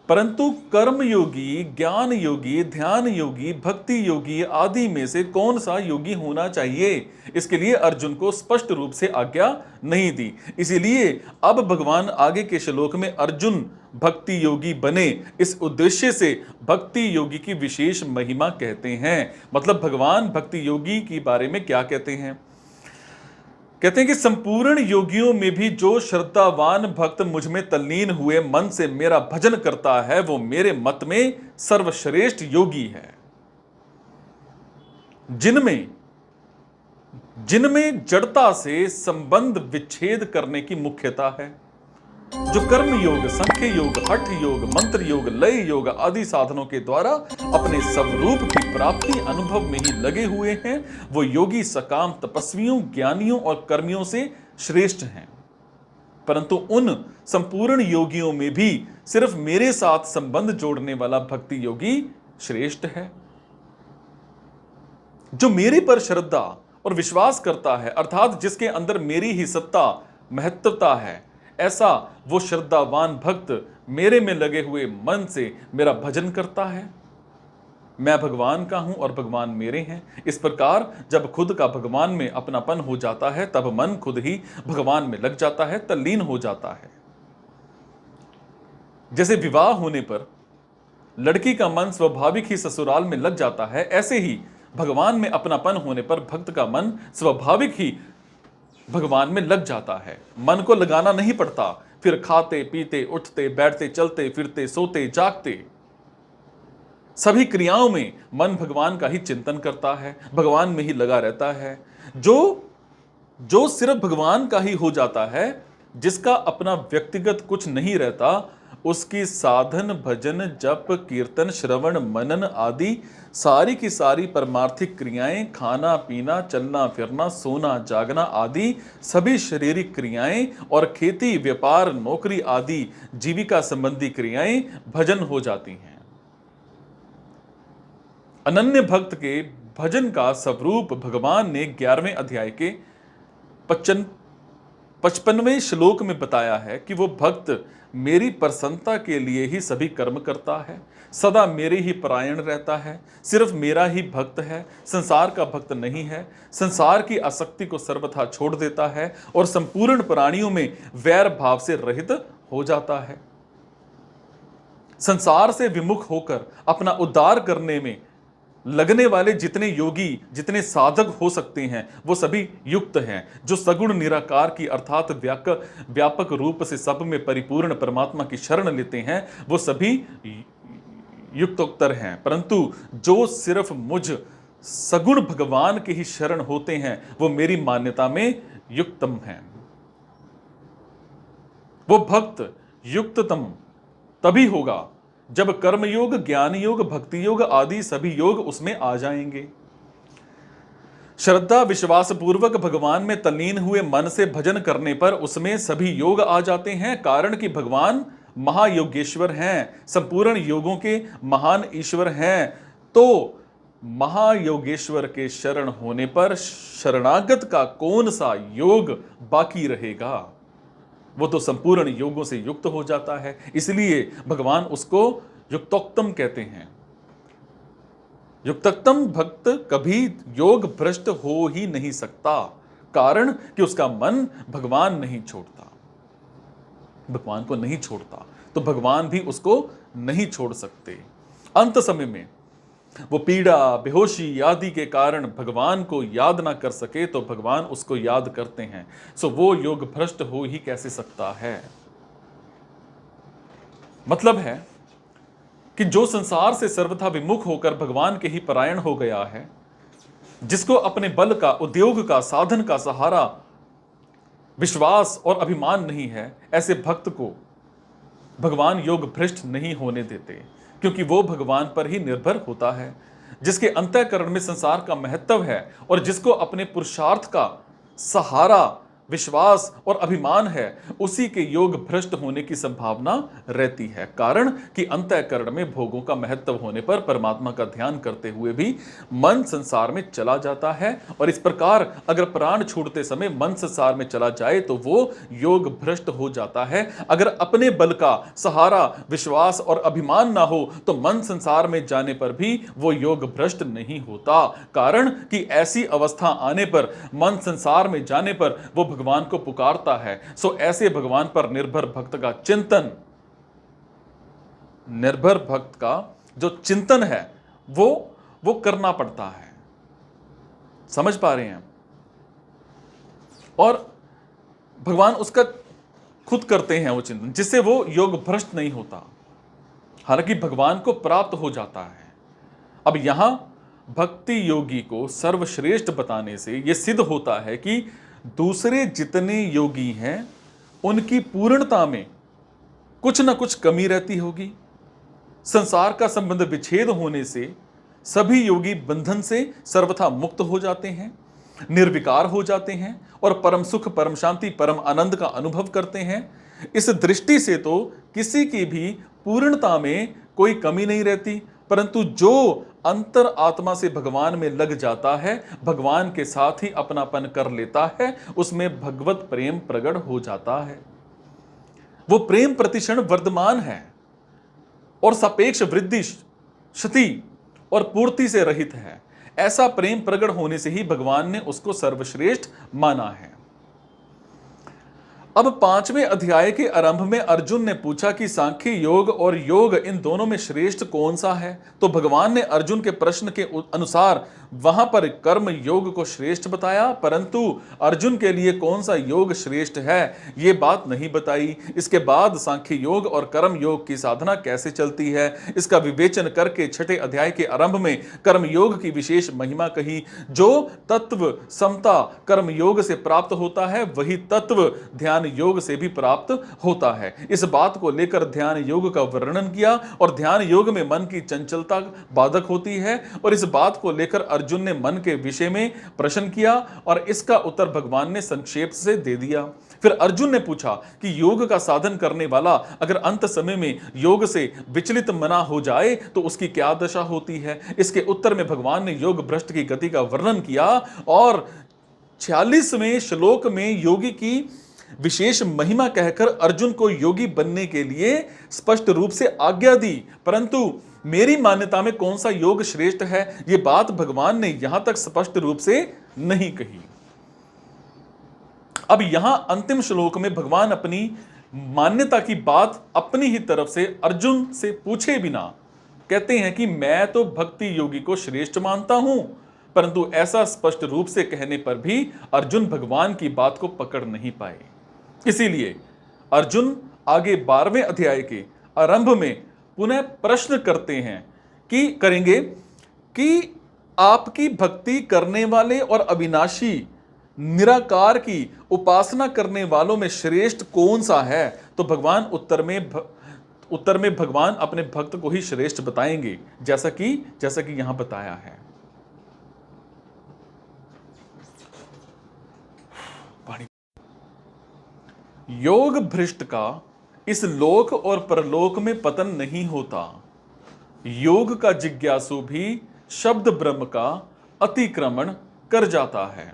परंतु कर्म योगी, ज्ञान योगी, ध्यान योगी, भक्ति योगी आदि में से कौन सा योगी होना चाहिए, इसके लिए अर्जुन को स्पष्ट रूप से आज्ञा नहीं दी। इसीलिए अब भगवान आगे के श्लोक में अर्जुन भक्ति योगी बने, इस उद्देश्य से भक्ति योगी की विशेष महिमा कहते हैं। मतलब भगवान भक्ति योगी के बारे में क्या कहते हैं? कहते हैं कि संपूर्ण योगियों में भी जो श्रद्धावान भक्त मुझ में तल्लीन हुए मन से मेरा भजन करता है, वो मेरे मत में सर्वश्रेष्ठ योगी है। जिनमें जड़ता से संबंध विच्छेद करने की मुख्यता है, जो कर्म योग, संख्य योग, हठ योग, मंत्र योग, लय योग आदि साधनों के द्वारा अपने स्वरूप की प्राप्ति अनुभव में ही लगे हुए हैं, वो योगी सकाम तपस्वियों, ज्ञानियों और कर्मियों से श्रेष्ठ हैं। परंतु उन संपूर्ण योगियों में भी सिर्फ मेरे साथ संबंध जोड़ने वाला भक्ति योगी श्रेष्ठ है। जो मेरे पर श्रद्धा और विश्वास करता है, अर्थात जिसके अंदर मेरी ही सत्ता महत्वता है, ऐसा वो श्रद्धावान भक्त मेरे में लगे हुए मन से मेरा भजन करता है। मैं भगवान का हूं और भगवान मेरे हैं। इस प्रकार जब खुद का भगवान में अपनापन हो जाता है, तब मन खुद ही भगवान में लग जाता है, तल्लीन हो जाता है। जैसे विवाह होने पर लड़की का मन स्वाभाविक ही ससुराल में लग जाता है, ऐसे ही भगवान में अपनापन होने पर भक्त का मन स्वाभाविक ही भगवान में लग जाता है। मन को लगाना नहीं पड़ता। फिर खाते पीते, उठते बैठते, चलते फिरते, सोते जागते, सभी क्रियाओं में मन भगवान का ही चिंतन करता है, भगवान में ही लगा रहता है। जो सिर्फ भगवान का ही हो जाता है, जिसका अपना व्यक्तिगत कुछ नहीं रहता, उसकी साधन, भजन, जप, कीर्तन, श्रवण, मनन आदि सारी की सारी परमार्थिक क्रियाएं, खाना पीना, चलना फिरना, सोना जागना आदि सभी शारीरिक क्रियाएं और खेती, व्यापार, नौकरी आदि जीविका संबंधी क्रियाएं भजन हो जाती हैं। अनन्य भक्त के भजन का स्वरूप भगवान ने 11वें अध्याय के 55वें श्लोक में बताया है कि वो भक्त मेरी प्रसन्नता के लिए ही सभी कर्म करता है, सदा मेरे ही परायण रहता है, सिर्फ मेरा ही भक्त है, संसार का भक्त नहीं है, संसार की आसक्ति को सर्वथा छोड़ देता है और संपूर्ण प्राणियों में वैर भाव से रहित हो जाता है। संसार से विमुख होकर अपना उद्धार करने में लगने वाले जितने योगी, जितने साधक हो सकते हैं, वो सभी युक्त हैं। जो सगुण निराकार की अर्थात व्यापक रूप से सब में परिपूर्ण परमात्मा की शरण लेते हैं, वो सभी युक्तोत्तर हैं। परंतु जो सिर्फ मुझ सगुण भगवान के ही शरण होते हैं, वो मेरी मान्यता में युक्तम हैं। वो भक्त युक्ततम तभी होगा जब कर्म योग, ज्ञान योग, भक्ति योग आदि सभी योग उसमें आ जाएंगे। श्रद्धा विश्वास पूर्वक भगवान में तल्लीन हुए मन से भजन करने पर उसमें सभी योग आ जाते हैं। कारण कि भगवान महायोगेश्वर हैं, संपूर्ण योगों के महान ईश्वर हैं। तो महायोगेश्वर के शरण होने पर शरणागत का कौन सा योग बाकी रहेगा? वो तो संपूर्ण योगों से युक्त हो जाता है। इसलिए भगवान उसको युक्तोक्तम कहते हैं। युक्तोक्तम भक्त कभी योग भ्रष्ट हो ही नहीं सकता, कारण कि उसका मन भगवान नहीं छोड़ता, भगवान को नहीं छोड़ता, तो भगवान भी उसको नहीं छोड़ सकते। अंत समय में वो पीड़ा, बेहोशी आदि के कारण भगवान को याद ना कर सके, तो भगवान उसको याद करते हैं। सो वो योग भ्रष्ट हो ही कैसे सकता है? मतलब है कि जो संसार से सर्वथा विमुख होकर भगवान के ही परायण हो गया है, जिसको अपने बल का, उद्योग का, साधन का सहारा, विश्वास और अभिमान नहीं है, ऐसे भक्त को भगवान योग भ्रष्ट नहीं होने देते, क्योंकि वो भगवान पर ही निर्भर होता है। जिसके अंतःकरण में संसार का महत्व है और जिसको अपने पुरुषार्थ का सहारा विश्वास और अभिमान है, उसी के योग भ्रष्ट होने की संभावना रहती है। कारण कि अंतःकरण में भोगों का महत्व होने पर परमात्मा का ध्यान करते हुए भी मन संसार में चला जाता है, और इस प्रकार अगर प्राण छूटते समय मन संसार में चला जाए तो वो योग भ्रष्ट हो जाता है। अगर अपने बल का सहारा विश्वास और अभिमान ना हो तो मन संसार में जाने पर भी वो योग भ्रष्ट नहीं होता। कारण कि ऐसी अवस्था आने पर, मन संसार में जाने पर वो भगवान को पुकारता है। सो ऐसे भगवान पर निर्भर भक्त का चिंतन, निर्भर भक्त का जो चिंतन है वो करना पड़ता है। समझ पा रहे हैं? और भगवान उसका खुद करते हैं वो चिंतन, जिससे वो योग भ्रष्ट नहीं होता, हालांकि भगवान को प्राप्त हो जाता है। अब यहां भक्ति योगी को सर्वश्रेष्ठ बताने से यह सिद्ध होता है कि दूसरे जितने योगी हैं उनकी पूर्णता में कुछ ना कुछ कमी रहती होगी। संसार का संबंध विच्छेद होने से सभी योगी बंधन से सर्वथा मुक्त हो जाते हैं, निर्विकार हो जाते हैं और परम सुख, परम शांति, परम आनंद का अनुभव करते हैं। इस दृष्टि से तो किसी की भी पूर्णता में कोई कमी नहीं रहती, परंतु जो अंतर आत्मा से भगवान में लग जाता है, भगवान के साथ ही अपनापन कर लेता है, उसमें भगवत प्रेम प्रकट हो जाता है। वो प्रेम प्रतिक्षण वर्धमान है और सापेक्ष वृद्धि, क्षति और पूर्ति से रहित है। ऐसा प्रेम प्रकट होने से ही भगवान ने उसको सर्वश्रेष्ठ माना है। अब 5वें अध्याय के आरंभ में अर्जुन ने पूछा कि सांख्य योग और योग इन दोनों में श्रेष्ठ कौन सा है। तो भगवान ने अर्जुन के प्रश्न के अनुसार वहां पर कर्म योग को श्रेष्ठ बताया, परंतु अर्जुन के लिए कौन सा योग श्रेष्ठ है ये बात नहीं बताई। इसके बाद सांख्य योग और कर्म योग की साधना कैसे चलती है इसका विवेचन करके 6ठे अध्याय के आरंभ में कर्म योग की विशेष महिमा कही। जो तत्व समता कर्म योग से प्राप्त होता है वही तत्व ध्यान योग से भी प्राप्त होता है। इस बात को लेकर ध्यान योग का वर्णन किया, और ध्यान योग में मन की चंचलता बाधक होती है, और इस बात को लेकर अर्जुन ने मन के विषय में प्रश्न किया और इसका उत्तर भगवान ने संक्षेप से दे दिया। फिर अर्जुन ने पूछा कि योग का साधन करने वाला अगर अंत समय में योग से विचलित मना हो जाए तो उसकी क्या दशा होती है। इसके उत्तर में भगवान ने योग भ्रष्ट की गति का वर्णन किया और 46वें श्लोक में योगी की विशेष महिमा कहकर अर्जुन को योगी बनने के लिए स्पष्ट रूप से आज्ञा दी। परंतु मेरी मान्यता में कौन सा योग श्रेष्ठ है यह बात भगवान ने यहां तक स्पष्ट रूप से नहीं कही। अब यहां अंतिम श्लोक में भगवान अपनी मान्यता की बात अपनी ही तरफ से अर्जुन से पूछे बिना कहते हैं कि मैं तो भक्ति योगी को श्रेष्ठ मानता हूं, परंतु ऐसा स्पष्ट रूप से कहने पर भी अर्जुन भगवान की बात को पकड़ नहीं पाए। इसीलिए अर्जुन आगे 12वें अध्याय के आरंभ में पुनः प्रश्न करते हैं करेंगे कि आपकी भक्ति करने वाले और अविनाशी निराकार की उपासना करने वालों में श्रेष्ठ कौन सा है। तो भगवान उत्तर में भगवान अपने भक्त को ही श्रेष्ठ बताएंगे, जैसा कि यहां बताया है। योग भ्रष्ट का इस लोक और परलोक में पतन नहीं होता। योग का जिज्ञासु भी शब्द ब्रह्म का अतिक्रमण कर जाता है।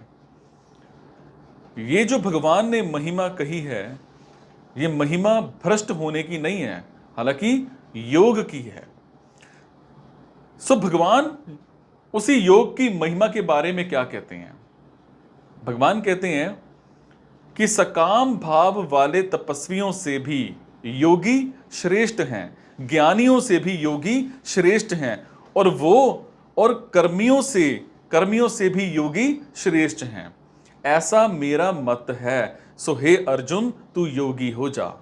ये जो भगवान ने महिमा कही है ये महिमा भ्रष्ट होने की नहीं है, हालांकि योग की है। सो भगवान उसी योग की महिमा के बारे में क्या कहते हैं। भगवान कहते हैं कि सकाम भाव वाले तपस्वियों से भी योगी श्रेष्ठ हैं, ज्ञानियों से भी योगी श्रेष्ठ हैं, और कर्मियों से भी योगी श्रेष्ठ हैं। ऐसा मेरा मत है। सो हे अर्जुन तू योगी हो जा।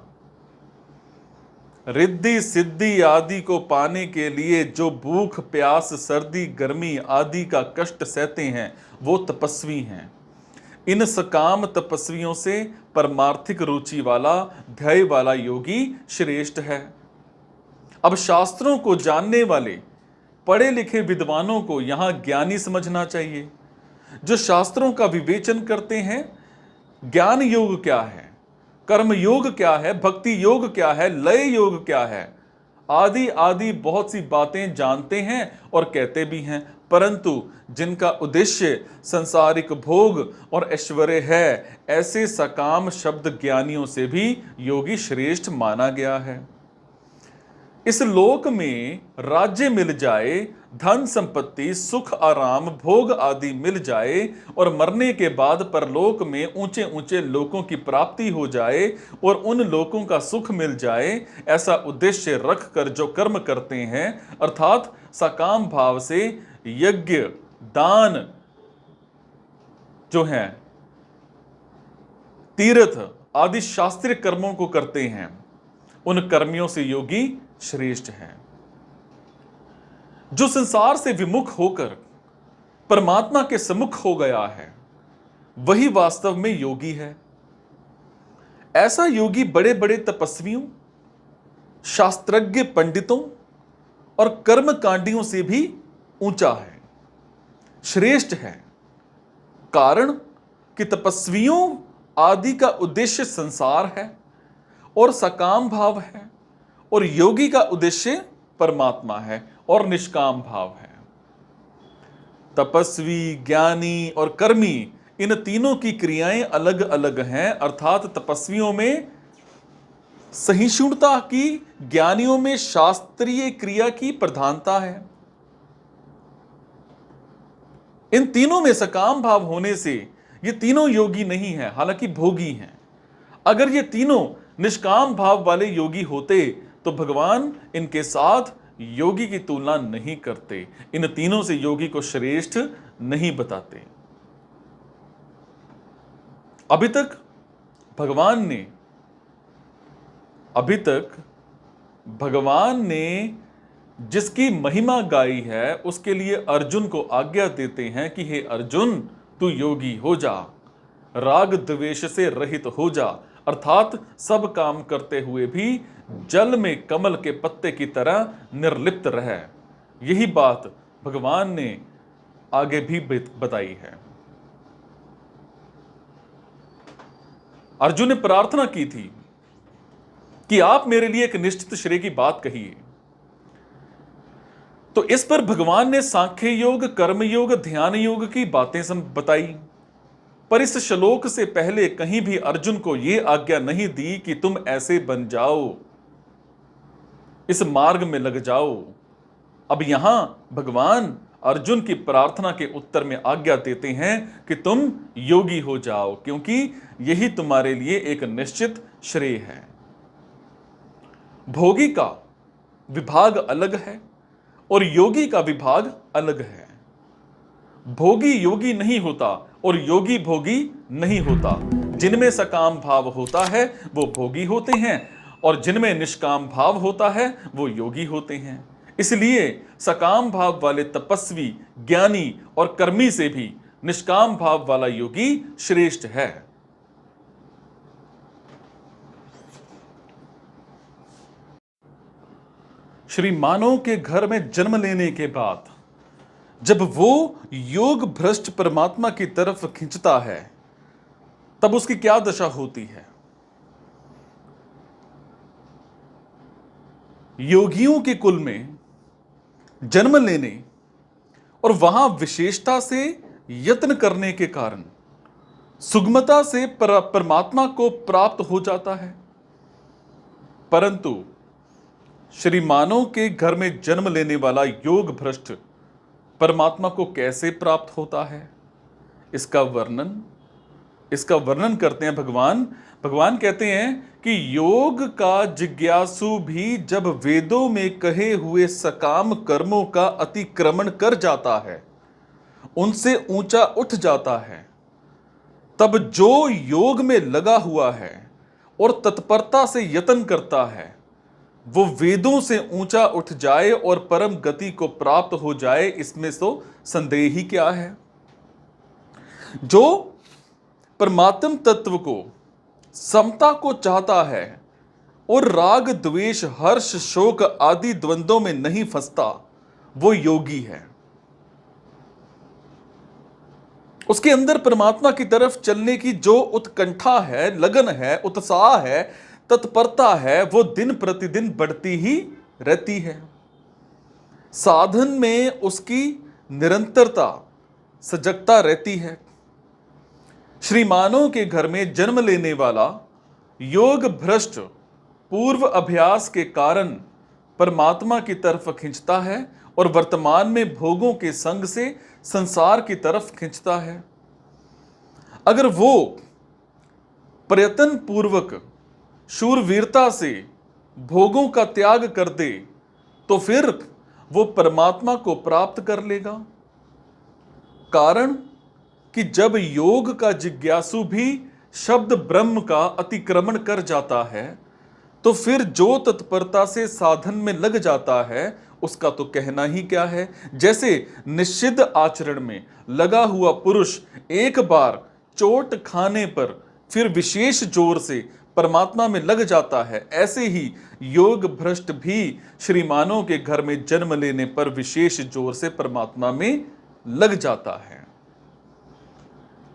रिद्धि सिद्धि आदि को पाने के लिए जो भूख प्यास सर्दी गर्मी आदि का कष्ट सहते हैं वो तपस्वी हैं। इन सकाम तपस्वियों से परमार्थिक रुचि वाला ध्येय वाला योगी श्रेष्ठ है। अब शास्त्रों को जानने वाले पढ़े लिखे विद्वानों को यहां ज्ञानी समझना चाहिए। जो शास्त्रों का विवेचन करते हैं ज्ञान योग क्या है, कर्म योग क्या है, भक्ति योग क्या है, लय योग क्या है, आदि आदि बहुत सी बातें जानते हैं और कहते भी हैं, परंतु जिनका उद्देश्य संसारिक भोग और ऐश्वर्य है, ऐसे सकाम शब्द ज्ञानियों से भी योगी श्रेष्ठ माना गया है। इस लोक में राज्य मिल जाए, धन संपत्ति सुख आराम भोग आदि मिल जाए और मरने के बाद परलोक में ऊंचे ऊंचे लोकों की प्राप्ति हो जाए और उन लोकों का सुख मिल जाए, ऐसा उद्देश्य रख कर जो कर्म करते हैं, अर्थात सकाम भाव से यज्ञ दान जो हैं, तीर्थ आदि शास्त्रीय कर्मों को करते हैं, उन कर्मियों से योगी श्रेष्ठ है। जो संसार से विमुख होकर परमात्मा के सम्मुख हो गया है, वही वास्तव में योगी है। ऐसा योगी बड़े बड़े तपस्वियों, शास्त्रज्ञ पंडितों और कर्मकांडियों से भी ऊंचा है, श्रेष्ठ है। कारण कि तपस्वियों आदि का उद्देश्य संसार है और सकाम भाव है, और योगी का उद्देश्य परमात्मा है और निष्काम भाव है। तपस्वी, ज्ञानी और कर्मी, इन तीनों की क्रियाएं अलग अलग हैं, अर्थात तपस्वियों में सहिष्णुता की, ज्ञानियों में शास्त्रीय क्रिया की प्रधानता है। इन तीनों में सकाम भाव होने से ये तीनों योगी नहीं हैं, हालांकि भोगी हैं। अगर ये तीनों निष्काम भाव वाले योगी होते तो भगवान इनके साथ योगी की तुलना नहीं करते, इन तीनों से योगी को श्रेष्ठ नहीं बताते। अभी तक भगवान ने जिसकी महिमा गाई है, उसके लिए अर्जुन को आज्ञा देते हैं कि हे अर्जुन, तू योगी हो जा, राग द्वेष से रहित हो जा, अर्थात सब काम करते हुए भी जल में कमल के पत्ते की तरह निर्लिप्त रह। यही बात भगवान ने आगे भी बताई है। अर्जुन ने प्रार्थना की थी कि आप मेरे लिए एक निश्चित श्रेय की बात कहिए। तो इस पर भगवान ने सांख्य योग, कर्म योग, ध्यान योग की बातें बताई। पर इस श्लोक से पहले कहीं भी अर्जुन को यह आज्ञा नहीं दी कि तुम ऐसे बन जाओ, इस मार्ग में लग जाओ। अब यहां भगवान अर्जुन की प्रार्थना के उत्तर में आज्ञा देते हैं कि तुम योगी हो जाओ, क्योंकि यही तुम्हारे लिए एक निश्चित श्रेय है। भोगी का विभाग अलग है और योगी का विभाग अलग है। भोगी योगी नहीं होता और योगी भोगी नहीं होता। जिनमें सकाम भाव होता है वो भोगी होते हैं, और जिनमें निष्काम भाव होता है वो योगी होते हैं। इसलिए सकाम भाव वाले तपस्वी, ज्ञानी और कर्मी से भी निष्काम भाव वाला योगी श्रेष्ठ है। श्री मानव के घर में जन्म लेने के बाद जब वो योग भ्रष्ट परमात्मा की तरफ खिंचता है, तब उसकी क्या दशा होती है। योगियों के कुल में जन्म लेने और वहां विशेषता से यत्न करने के कारण सुगमता से परमात्मा को प्राप्त हो जाता है। परंतु श्री मानव के घर में जन्म लेने वाला योग भ्रष्ट परमात्मा को कैसे प्राप्त होता है, इसका वर्णन करते हैं भगवान। भगवान कहते हैं कि योग का जिज्ञासु भी जब वेदों में कहे हुए सकाम कर्मों का अतिक्रमण कर जाता है, उनसे ऊंचा उठ जाता है, तब जो योग में लगा हुआ है और तत्परता से यत्न करता है, वो वेदों से ऊंचा उठ जाए और परम गति को प्राप्त हो जाए, इसमें तो संदेह ही क्या है। जो परमात्म तत्व को, समता को चाहता है और राग द्वेष हर्ष शोक आदि द्वंद्वों में नहीं फंसता, वो योगी है। उसके अंदर परमात्मा की तरफ चलने की जो उत्कंठा है, लगन है, उत्साह है, तत्परता है, वो दिन प्रतिदिन बढ़ती ही रहती है। साधन में उसकी निरंतरता, सजगता रहती है। श्रीमानों के घर में जन्म लेने वाला योग भ्रष्ट पूर्व अभ्यास के कारण परमात्मा की तरफ खींचता है और वर्तमान में भोगों के संग से संसार की तरफ खींचता है। अगर वो प्रयत्न पूर्वक शूरवीरता से भोगों का त्याग कर दे तो फिर वो परमात्मा को प्राप्त कर लेगा। कारण कि जब योग का जिज्ञासु भी शब्द ब्रह्म का अतिक्रमण कर जाता है तो फिर जो तत्परता से साधन में लग जाता है उसका तो कहना ही क्या है। जैसे निषिद्ध आचरण में लगा हुआ पुरुष एक बार चोट खाने पर फिर विशेष जोर से परमात्मा में लग जाता है, ऐसे ही योग भ्रष्ट भी श्रीमानों के घर में जन्म लेने पर विशेष जोर से परमात्मा में लग जाता है।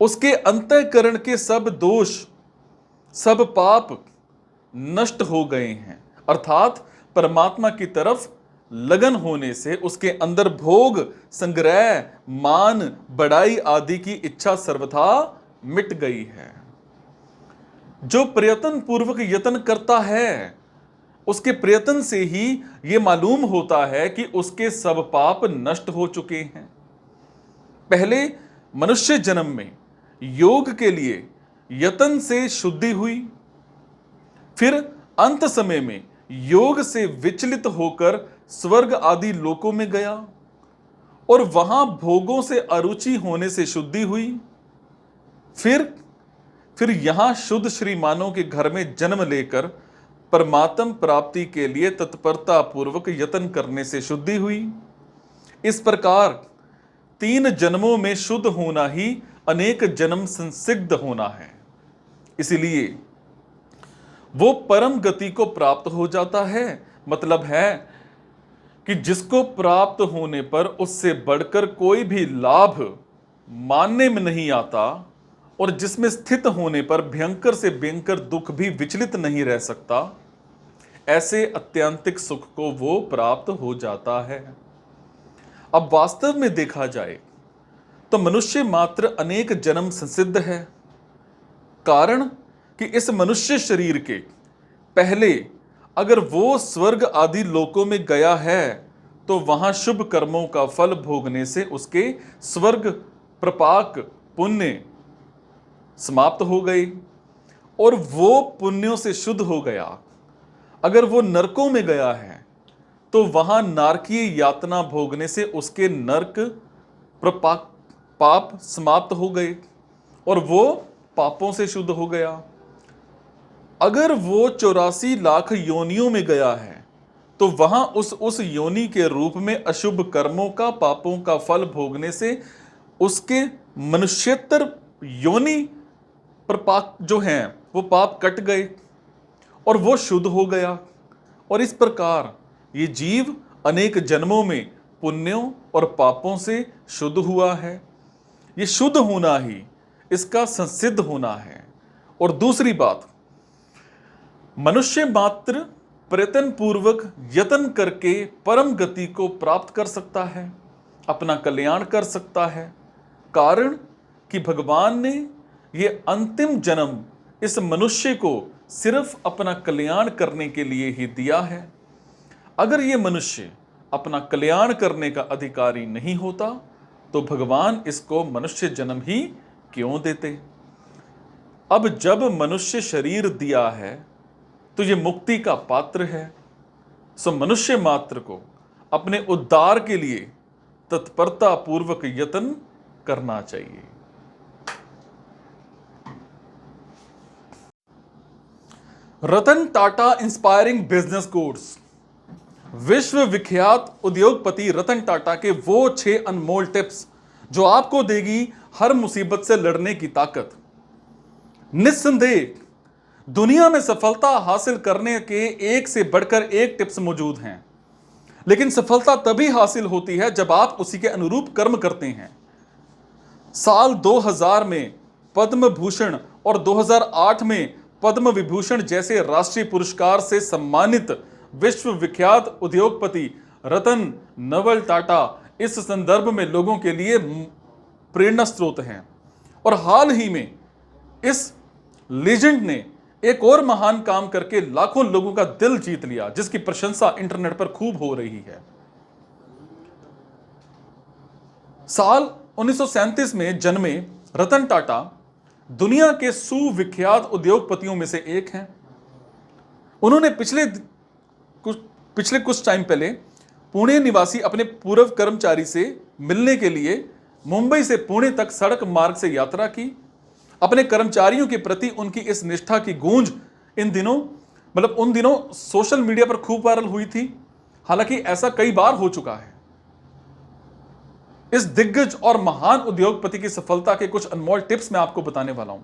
उसके अंतःकरण के सब दोष, सब पाप नष्ट हो गए हैं, अर्थात परमात्मा की तरफ लगन होने से उसके अंदर भोग, संग्रह, मान, बड़ाई आदि की इच्छा सर्वथा मिट गई है। जो प्रयत्न पूर्वक यत्न करता है उसके प्रयत्न से ही यह मालूम होता है कि उसके सब पाप नष्ट हो चुके हैं। पहले मनुष्य जन्म में योग के लिए यत्न से शुद्धि हुई, फिर अंत समय में योग से विचलित होकर स्वर्ग आदि लोकों में गया और वहां भोगों से अरुचि होने से शुद्धि हुई। फिर यहां शुद्ध श्रीमानों के घर में जन्म लेकर परमात्म प्राप्ति के लिए तत्परता पूर्वक यत्न करने से शुद्धि हुई। इस प्रकार 3 जन्मों में शुद्ध होना ही अनेक जन्म संसिद्ध होना है। इसलिए वो परम गति को प्राप्त हो जाता है। मतलब है कि जिसको प्राप्त होने पर उससे बढ़कर कोई भी लाभ मानने में नहीं आता और जिसमें स्थित होने पर भयंकर से भयंकर दुख भी विचलित नहीं रह सकता, ऐसे अत्यंतिक सुख को वो प्राप्त हो जाता है। अब वास्तव में देखा जाए तो मनुष्य मात्र अनेक जन्म संसिद्ध है। कारण कि इस मनुष्य शरीर के पहले अगर वो स्वर्ग आदि लोकों में गया है तो वहां शुभ कर्मों का फल भोगने से उसके स्वर्ग प्रपाक पुण्य समाप्त हो गए और वो पुण्यों से शुद्ध हो गया। अगर वो नरकों में गया है तो वहां नारकीय यातना भोगने से उसके नरक प्रपाक पाप समाप्त हो गए और वो पापों से शुद्ध हो गया। अगर वो 84 लाख योनियों में गया है तो वहां उस योनि के रूप में अशुभ कर्मों का, पापों का फल भोगने से उसके मनुष्यतर योनि पर पाप जो हैं वो पाप कट गए और वो शुद्ध हो गया। और इस प्रकार ये जीव अनेक जन्मों में पुण्यों और पापों से शुद्ध हुआ है। ये शुद्ध होना ही इसका संसिद्ध होना है। और दूसरी बात, मनुष्य मात्र प्रयत्न पूर्वक यत्न करके परम गति को प्राप्त कर सकता है, अपना कल्याण कर सकता है। कारण कि भगवान ने ये अंतिम जन्म इस मनुष्य को सिर्फ अपना कल्याण करने के लिए ही दिया है। अगर ये मनुष्य अपना कल्याण करने का अधिकारी नहीं होता तो भगवान इसको मनुष्य जन्म ही क्यों देते। अब जब मनुष्य शरीर दिया है तो ये मुक्ति का पात्र है। सो मनुष्य मात्र को अपने उद्धार के लिए तत्परता पूर्वक यत्न करना चाहिए। Ratan Tata inspiring business course. विश्व विख्यात उद्योगपति रतन टाटा के वो 6 अनमोल टिप्स जो आपको देगी हर मुसीबत से लड़ने की ताकत। निस्संदेह दुनिया में सफलता हासिल करने के एक से बढ़कर एक टिप्स मौजूद हैं, लेकिन सफलता तभी हासिल होती है जब आप उसी के अनुरूप कर्म करते हैं। साल 2000 में पद्म भूषण और 2008 में पद्म विभूषण जैसे राष्ट्रीय पुरस्कार से सम्मानित विश्व विख्यात उद्योगपति रतन नवल टाटा इस संदर्भ में लोगों के लिए प्रेरणा स्रोत हैं। और हाल ही में इस लीजेंड ने एक और महान काम करके लाखों लोगों का दिल जीत लिया, जिसकी प्रशंसा इंटरनेट पर खूब हो रही है। साल 1937 में जन्मे रतन टाटा दुनिया के सुविख्यात उद्योगपतियों में से एक हैं। उन्होंने पिछले कुछ टाइम पहले पुणे निवासी अपने पूर्व कर्मचारी से मिलने के लिए मुंबई से पुणे तक सड़क मार्ग से यात्रा की। अपने कर्मचारियों के प्रति उनकी इस निष्ठा की गूंज उन दिनों सोशल मीडिया पर खूब वायरल हुई थी। हालांकि ऐसा कई बार हो चुका है। इस दिग्गज और महान उद्योगपति की सफलता के कुछ अनमोल टिप्स मैं आपको बताने वाला हूं।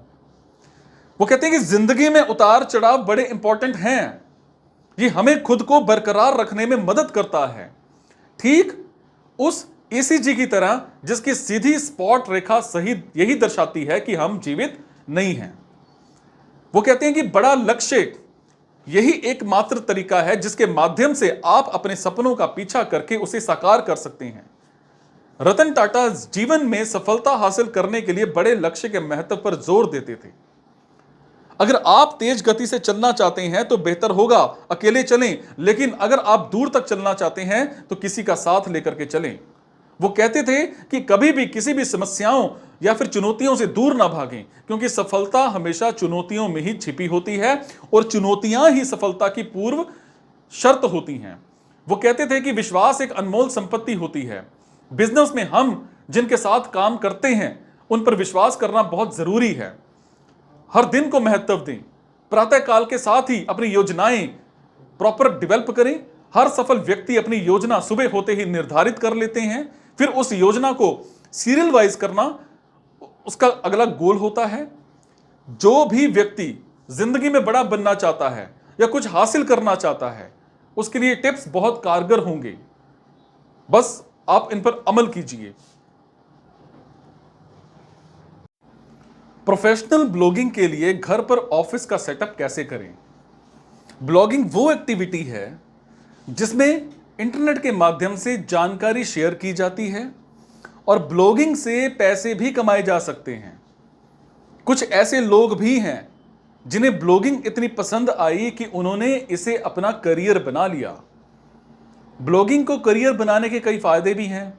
वो कहते हैं कि जिंदगी में उतार चढ़ाव बड़े इंपॉर्टेंट हैं। ये हमें खुद को बरकरार रखने में मदद करता है, ठीक उस ईसीजी की तरह जिसकी सीधी स्पॉट रेखा सही यही दर्शाती है कि हम जीवित नहीं हैं। वो कहते हैं कि बड़ा लक्ष्य यही एकमात्र तरीका है जिसके माध्यम से आप अपने सपनों का पीछा करके उसे साकार कर सकते हैं। रतन टाटा जीवन में सफलता हासिल करने के लिए बड़े लक्ष्य के महत्व पर जोर देते थे। अगर आप तेज गति से चलना चाहते हैं तो बेहतर होगा अकेले चलें, लेकिन अगर आप दूर तक चलना चाहते हैं तो किसी का साथ लेकर के चलें। वो कहते थे कि कभी भी किसी भी समस्याओं या फिर चुनौतियों से दूर ना भागें, क्योंकि सफलता हमेशा चुनौतियों में ही छिपी होती है और चुनौतियां ही सफलता की पूर्व शर्त होती हैं। वो कहते थे कि विश्वास एक अनमोल संपत्ति होती है। बिजनेस में हम जिनके साथ काम करते हैं उन पर विश्वास करना बहुत जरूरी है। हर दिन को महत्व दें। प्रातःकाल के साथ ही अपनी योजनाएं प्रॉपर डेवलप करें। हर सफल व्यक्ति अपनी योजना सुबह होते ही निर्धारित कर लेते हैं, फिर उस योजना को सीरियल वाइज करना उसका अगला गोल होता है। जो भी व्यक्ति जिंदगी में बड़ा बनना चाहता है या कुछ हासिल करना चाहता है, उसके लिए टिप्स बहुत कारगर होंगे। बस आप इन पर अमल कीजिए। प्रोफेशनल ब्लॉगिंग के लिए घर पर ऑफिस का सेटअप कैसे करें? ब्लॉगिंग वो एक्टिविटी है जिसमें इंटरनेट के माध्यम से जानकारी शेयर की जाती है और ब्लॉगिंग से पैसे भी कमाए जा सकते हैं। कुछ ऐसे लोग भी हैं जिन्हें ब्लॉगिंग इतनी पसंद आई कि उन्होंने इसे अपना करियर बना लिया। ब्लॉगिंग को करियर बनाने के कई फायदे भी हैं।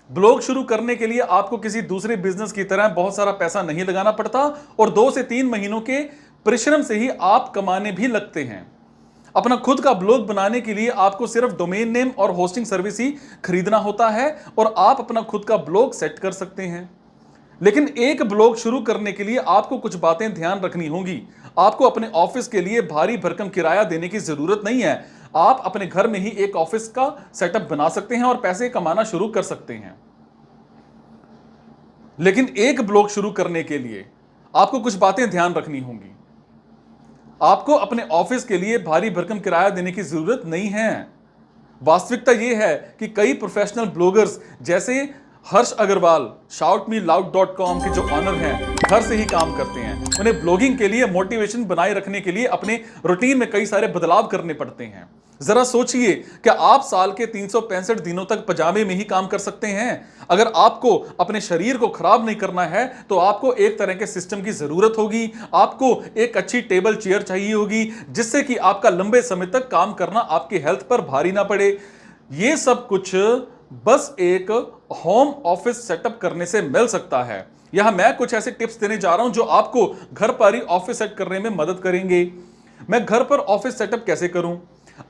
ब्लॉग शुरू करने के लिए आपको किसी दूसरे बिजनेस की तरह बहुत सारा पैसा नहीं लगाना पड़ता और 2 से 3 महीनों के परिश्रम से ही आप कमाने भी लगते हैं। अपना खुद का ब्लॉग बनाने के लिए आपको सिर्फ डोमेन नेम और होस्टिंग सर्विस ही खरीदना होता है और आप अपना खुद का ब्लॉग सेट कर सकते हैं। लेकिन एक ब्लॉग शुरू करने के लिए आपको कुछ बातें ध्यान रखनी होंगी। आपको अपने ऑफिस के लिए भारी भरकम किराया देने की जरूरत नहीं है। आप अपने घर में ही एक ऑफिस का सेटअप बना सकते हैं और पैसे कमाना शुरू कर सकते हैं। लेकिन एक ब्लॉग शुरू करने के लिए आपको कुछ बातें ध्यान रखनी होंगी। आपको अपने ऑफिस के लिए भारी भरकम किराया देने की जरूरत नहीं है। वास्तविकता यह है कि कई प्रोफेशनल ब्लॉगर्स जैसे हर्ष अग्रवाल shoutmeloud.com के जो ऑनर हैं, घर से ही काम करते हैं। उन्हें ब्लॉगिंग के लिए मोटिवेशन बनाए रखने के लिए अपने रूटीन में कई सारे बदलाव करने पड़ते हैं। जरा सोचिए, क्या आप साल के 365 दिनों तक पजामे में ही काम कर सकते हैं? अगर आपको अपने शरीर को खराब नहीं करना है तो आपको एक तरह के सिस्टम की जरूरत होगी। आपको एक अच्छी टेबल चेयर चाहिए होगी जिससे कि आपका लंबे समय तक काम करना आपकी हेल्थ पर भारी ना पड़े। यह सब कुछ बस एक होम ऑफिस सेटअप करने से मिल सकता है। यहां मैं कुछ ऐसे टिप्स देने जा रहा हूं जो आपको घर पर ही ऑफिस सेट करने में मदद करेंगे। मैं घर पर ऑफिस सेटअप कैसे करूं?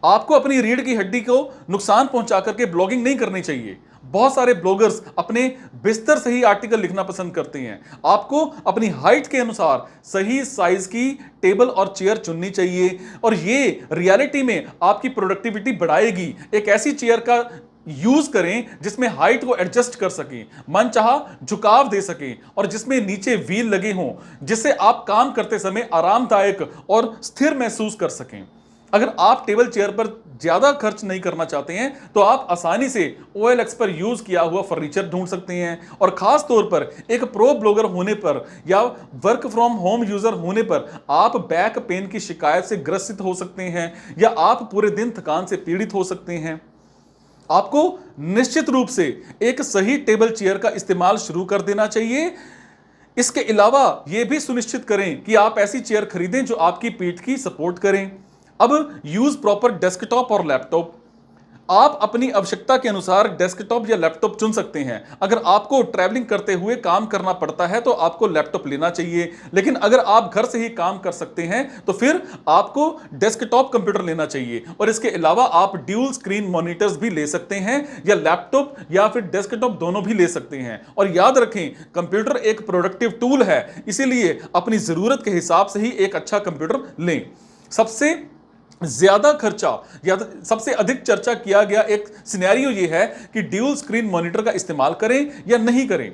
आपको अपनी रीढ़ की हड्डी को नुकसान पहुंचा करके ब्लॉगिंग नहीं करनी चाहिए। बहुत सारे ब्लॉगर्स अपने बिस्तर से ही आर्टिकल लिखना पसंद करते हैं। आपको अपनी हाइट के अनुसार सही साइज की टेबल और चेयर चुननी चाहिए और ये रियलिटी में आपकी प्रोडक्टिविटी बढ़ाएगी। एक ऐसी चेयर का यूज करें जिसमें हाइट को एडजस्ट कर सकें, मनचाहा झुकाव दे सकें और जिसमें नीचे व्हील लगे हों, जिससे आप काम करते समय आरामदायक और स्थिर महसूस कर सकें। अगर आप टेबल चेयर पर ज्यादा खर्च नहीं करना चाहते हैं तो आप आसानी से OLX पर यूज किया हुआ फर्नीचर ढूंढ सकते हैं। और खास तौर पर एक प्रो ब्लॉगर होने पर या वर्क फ्रॉम होम यूजर होने पर आप बैक पेन की शिकायत से ग्रसित हो सकते हैं या आप पूरे दिन थकान से पीड़ित हो सकते हैं। आपको निश्चित रूप से एक सही टेबल चेयर का इस्तेमाल शुरू कर देना चाहिए। इसके अलावा यह भी सुनिश्चित करें कि आप ऐसी चेयर खरीदें जो आपकी पीठ की सपोर्ट करें। अब यूज प्रॉपर डेस्कटॉप और लैपटॉप। आप अपनी आवश्यकता के अनुसार डेस्कटॉप या लैपटॉप चुन सकते हैं। अगर आपको ट्रैवलिंग करते हुए काम करना पड़ता है तो आपको लैपटॉप लेना चाहिए, लेकिन अगर आप घर से ही काम कर सकते हैं तो फिर आपको डेस्कटॉप कंप्यूटर लेना चाहिए। और इसके अलावा आप ड्यूल स्क्रीन मॉनिटर्स भी ले सकते हैं या लैपटॉप या फिर डेस्कटॉप दोनों भी ले सकते हैं। और याद रखें, कंप्यूटर एक प्रोडक्टिव टूल है, इसीलिए अपनी जरूरत के हिसाब से ही एक अच्छा कंप्यूटर लें। सबसे ज्यादा खर्चा या सबसे अधिक चर्चा किया गया एक सिनेरियो यह है कि ड्यूल स्क्रीन मॉनिटर का इस्तेमाल करें या नहीं करें,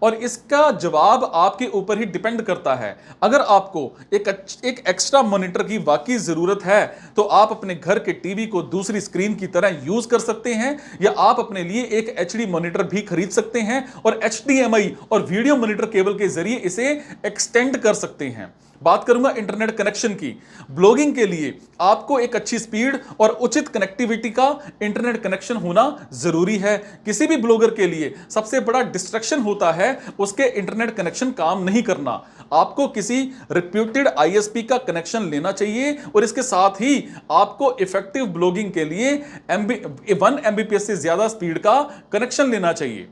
और इसका जवाब आपके ऊपर ही डिपेंड करता है। अगर आपको एक एक्स्ट्रा मॉनिटर की वाकई जरूरत है तो आप अपने घर के टीवी को दूसरी स्क्रीन की तरह यूज कर सकते हैं, या आप अपने लिए एक HD मॉनिटर भी खरीद सकते हैं और HDMI और वीडियो मॉनिटर केबल के जरिए इसे एक्सटेंड कर सकते हैं। बात करूंगा इंटरनेट कनेक्शन की। ब्लॉगिंग के लिए आपको एक अच्छी स्पीड और उचित कनेक्टिविटी का इंटरनेट कनेक्शन होना जरूरी है। किसी भी ब्लॉगर के लिए सबसे बड़ा डिस्ट्रैक्शन होता है उसके इंटरनेट कनेक्शन काम नहीं करना। आपको किसी रिप्यूटेड ISP का कनेक्शन लेना चाहिए और इसके साथ ही आपको इफेक्टिव ब्लॉगिंग के लिए 1 Mbps से ज्यादा स्पीड का कनेक्शन लेना चाहिए।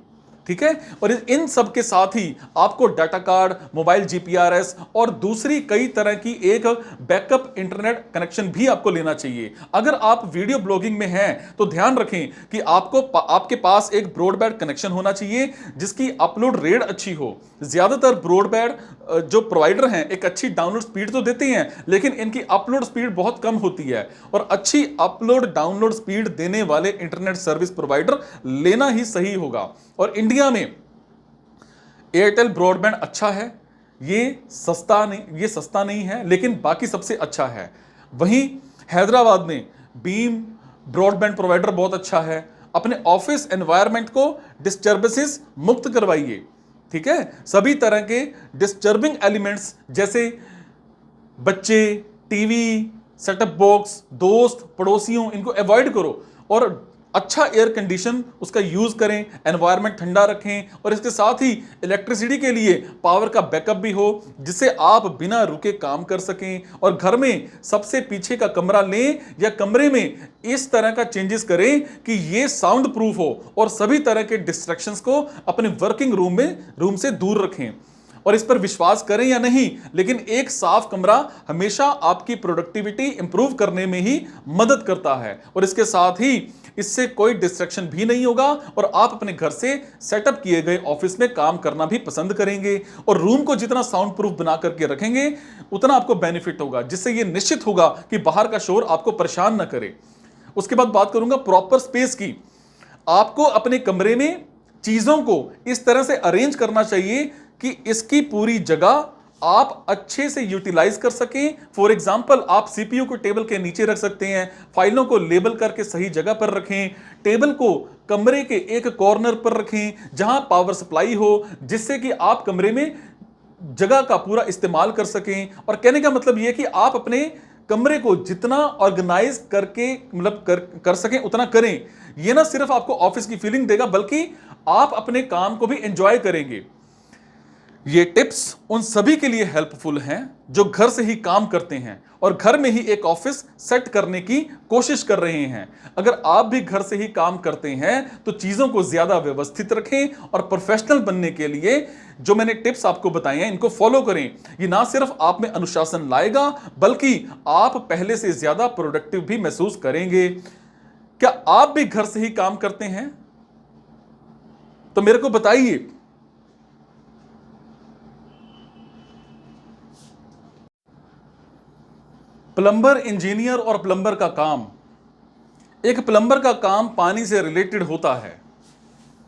ठीक है, और इन सब के साथ ही आपको डाटा कार्ड, मोबाइल GPRS और दूसरी कई तरह की एक बैकअप इंटरनेट कनेक्शन भी आपको लेना चाहिए। अगर आप वीडियो ब्लॉगिंग में हैं तो ध्यान रखें कि आपके पास एक ब्रॉडबैंड कनेक्शन होना चाहिए जिसकी अपलोड रेट अच्छी हो। ज्यादातर ब्रॉडबैंड जो प्रोवाइडर हैं एक अच्छी डाउनलोड स्पीड तो देते हैं, लेकिन इनकी अपलोड स्पीड बहुत कम होती है, और अच्छी अपलोड डाउनलोड स्पीड देने वाले इंटरनेट सर्विस प्रोवाइडर लेना ही सही होगा। और इंडिया में एयरटेल ब्रॉडबैंड अच्छा है, ये सस्ता नहीं है, लेकिन बाकी सबसे अच्छा है। वहीं हैदराबाद में बीम ब्रॉडबैंड प्रोवाइडर बहुत अच्छा है। अपने ऑफिस एनवायरनमेंट को डिस्टर्बेंसेस मुक्त करवाइए। ठीक है, सभी तरह के डिस्टर्बिंग एलिमेंट्स जैसे बच्चे, टीवी, सेटअप बॉक्स, दोस्त, पड़ोसियों, इनको अवॉइड करो और अच्छा एयर कंडीशन उसका यूज करें, एनवायरनमेंट ठंडा रखें, और इसके साथ ही इलेक्ट्रिसिटी के लिए पावर का बैकअप भी हो जिससे आप बिना रुके काम कर सकें। और घर में सबसे पीछे का कमरा लें या कमरे में इस तरह का चेंजेस करें कि ये साउंड प्रूफ हो और सभी तरह के डिस्ट्रैक्शंस को अपने वर्किंग रूम से दूर रखें। और इस पर विश्वास करें या नहीं, लेकिन एक साफ कमरा हमेशा आपकी प्रोडक्टिविटी इंप्रूव करने में ही मदद करता है, और इसके साथ ही इससे कोई डिस्ट्रैक्शन भी नहीं होगा और आप अपने घर से सेटअप किए गए ऑफिस में काम करना भी पसंद करेंगे। और रूम को जितना साउंड प्रूफ बना करके रखेंगे उतना आपको बेनिफिट होगा, जिससे यह निश्चित होगा कि बाहर का शोर आपको परेशान ना करे। उसके बाद बात करूंगा प्रॉपर स्पेस की। आपको अपने कमरे में चीजों को इस तरह से अरेंज करना चाहिए कि इसकी पूरी जगह आप अच्छे से यूटिलाइज कर सकें। फॉर एग्जाम्पल, आप CPU को टेबल के नीचे रख सकते हैं, फाइलों को लेबल करके सही जगह पर रखें, टेबल को कमरे के एक कॉर्नर पर रखें जहां पावर सप्लाई हो, जिससे कि आप कमरे में जगह का पूरा इस्तेमाल कर सकें। और कहने का मतलब यह कि आप अपने कमरे को जितना ऑर्गेनाइज करके कर सकें उतना करें। यह ना सिर्फ आपको ऑफिस की फीलिंग देगा बल्कि आप अपने काम को भी एंजॉय करेंगे। ये टिप्स उन सभी के लिए हेल्पफुल हैं जो घर से ही काम करते हैं और घर में ही एक ऑफिस सेट करने की कोशिश कर रहे हैं। अगर आप भी घर से ही काम करते हैं तो चीजों को ज्यादा व्यवस्थित रखें और प्रोफेशनल बनने के लिए जो मैंने टिप्स आपको बताए हैं इनको फॉलो करें। ये ना सिर्फ आप में अनुशासन लाएगा बल्कि आप पहले से ज्यादा प्रोडक्टिव भी महसूस करेंगे। क्या आप भी घर से ही काम करते हैं? तो मेरे को बताइए। प्लम्बर, इंजीनियर और प्लम्बर का काम। एक प्लम्बर का काम पानी से रिलेटेड होता है।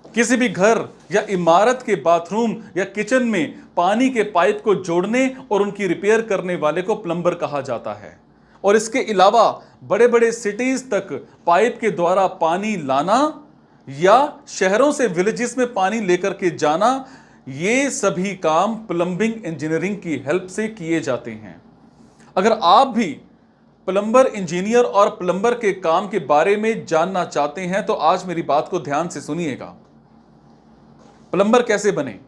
किसी भी घर या इमारत के बाथरूम या किचन में पानी के पाइप को जोड़ने और उनकी रिपेयर करने वाले को प्लम्बर कहा जाता है। और इसके अलावा बड़े बड़े सिटीज तक पाइप के द्वारा पानी लाना या शहरों से विलेजेस में पानी लेकर के जाना, ये सभी काम प्लम्बिंग इंजीनियरिंग की हेल्प से किए जाते हैं। अगर आप भी प्लम्बर इंजीनियर और प्लम्बर के काम के बारे में जानना चाहते हैं तो आज मेरी बात को ध्यान से सुनिएगा। प्लम्बर कैसे बने?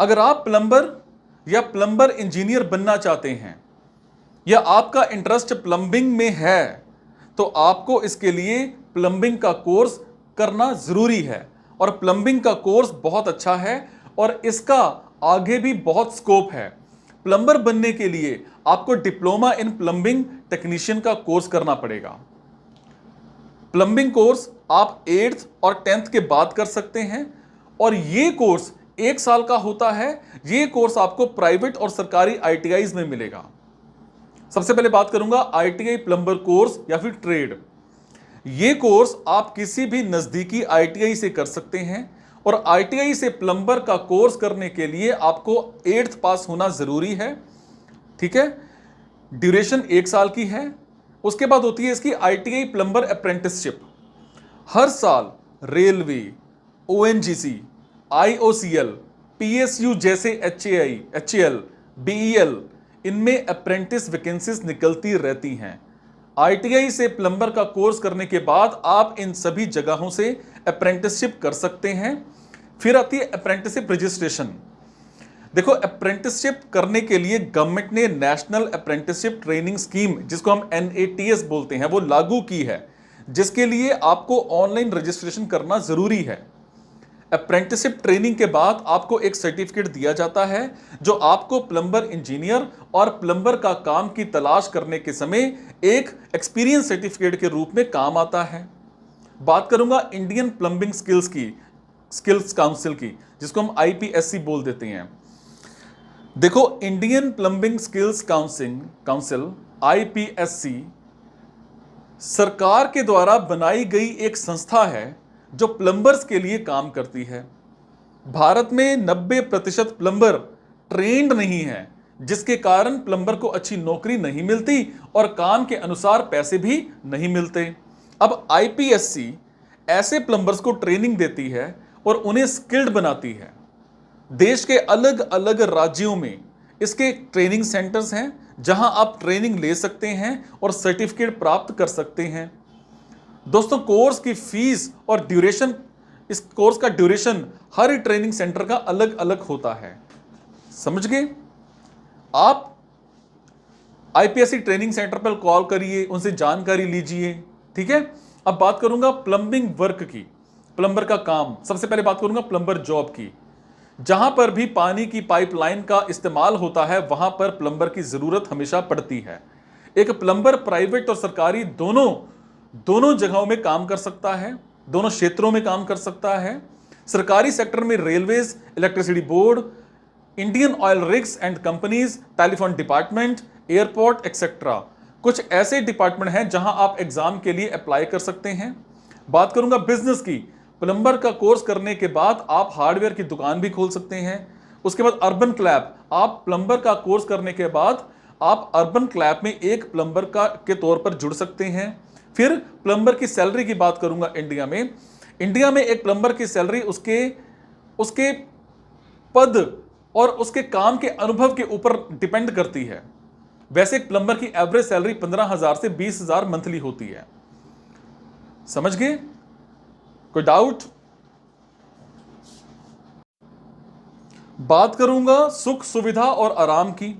अगर आप प्लम्बर या प्लम्बर इंजीनियर बनना चाहते हैं या आपका इंटरेस्ट प्लम्बिंग में है तो आपको इसके लिए प्लम्बिंग का कोर्स करना जरूरी है। और प्लम्बिंग का कोर्स बहुत अच्छा है और इसका आगे भी बहुत स्कोप है। प्लम्बर बनने के लिए आपको डिप्लोमा इन प्लम्बिंग टेक्नीशियन का कोर्स करना पड़ेगा। प्लम्बिंग कोर्स आप 8th और 10th के बाद कर सकते हैं और ये कोर्स 1 साल का होता है। ये कोर्स आपको प्राइवेट और सरकारी ITIs में मिलेगा। सबसे पहले बात करूंगा ITI प्लम्बर कोर्स या फिर ट्रेड। ये कोर्स आप किसी भी नजदीकी ITI से कर सकते हैं और ITI से प्लम्बर का कोर्स करने के लिए आपको 8th पास होना जरूरी है। ठीक है, ड्यूरेशन 1 साल की है। उसके बाद होती है इसकी ITI प्लम्बर अप्रेंटिसशिप। हर साल रेलवे, ONGC, IOCL, PSU जैसे HAI, HAL, BEL इनमें अप्रेंटिस वैकेंसीज निकलती रहती हैं। ITI से प्लम्बर का कोर्स करने के बाद आप इन सभी जगहों से अप्रेंटिसशिप कर सकते हैं। फिर आती है अप्रेंटिसशिप रजिस्ट्रेशन। देखो, अप्रेंटिसशिप करने के लिए गवर्नमेंट ने नेशनल अप्रेंटिसशिप ट्रेनिंग स्कीम, जिसको हम NATS बोलते हैं, वो लागू की है, जिसके लिए आपको ऑनलाइन रजिस्ट्रेशन करना जरूरी है। अप्रेंटिसशिप ट्रेनिंग के बाद आपको एक सर्टिफिकेट दिया जाता है जो आपको प्लम्बर इंजीनियर और प्लम्बर का काम की तलाश करने के समय एक एक्सपीरियंस सर्टिफिकेट के रूप में काम आता है। बात करूंगा इंडियन प्लम्बिंग स्किल्स काउंसिल की, जिसको हम IPSC बोल देते हैं। देखो, Indian plumbing skills council IPSC सरकार के द्वारा बनाई गई एक संस्था है जो प्लम्बर्स के लिए काम करती है। भारत में 90% प्लम्बर ट्रेंड नहीं है, जिसके कारण प्लम्बर को अच्छी नौकरी नहीं मिलती और काम के अनुसार पैसे भी नहीं मिलते। अब IPSC ऐसे प्लम्बर्स को ट्रेनिंग देती है और उन्हें स्किल्ड बनाती है। देश के अलग अलग राज्यों में इसके ट्रेनिंग सेंटर्स हैं जहां आप ट्रेनिंग ले सकते हैं और सर्टिफिकेट प्राप्त कर सकते हैं। दोस्तों, कोर्स की फीस और ड्यूरेशन, इस कोर्स का ड्यूरेशन हर ट्रेनिंग सेंटर का अलग अलग होता है। समझ गए? आप IPSC ट्रेनिंग सेंटर पर कॉल करिए, उनसे जानकारी लीजिए। ठीक है, अब बात करूंगा प्लम्बिंग वर्क की, प्लम्बर का काम। सबसे पहले बात करूंगा प्लम्बर जॉब की। जहां पर भी पानी की पाइपलाइन का इस्तेमाल होता है वहां पर प्लम्बर की जरूरत हमेशा पड़ती है। एक प्लम्बर प्राइवेट और सरकारी दोनों जगहों में काम कर सकता है, दोनों क्षेत्रों में काम कर सकता है। सरकारी सेक्टर में railways, electricity board, Indian oil rigs and companies, telephone department, airport etcetera, कुछ ऐसे डिपार्टमेंट हैं जहां आप एग्जाम के लिए अप्लाई कर सकते हैं। बात करूंगा बिजनेस की। प्लम्बर का कोर्स करने के बाद आप हार्डवेयर की दुकान भी खोल सकते हैं। उसके बाद अर्बन क्लैप, आप प्लम्बर का कोर्स करने के बाद आप अर्बन क्लैप में एक प्लम्बर के तौर पर जुड़ सकते हैं। फिर प्लम्बर की सैलरी की बात करूंगा। इंडिया में एक प्लम्बर की सैलरी उसके पद और उसके काम के अनुभव के ऊपर डिपेंड करती है। वैसे एक प्लम्बर की एवरेज सैलरी 15,000 से 20,000 मंथली होती है। समझ गए? कोई डाउट? बात करूंगा सुख सुविधा और आराम की।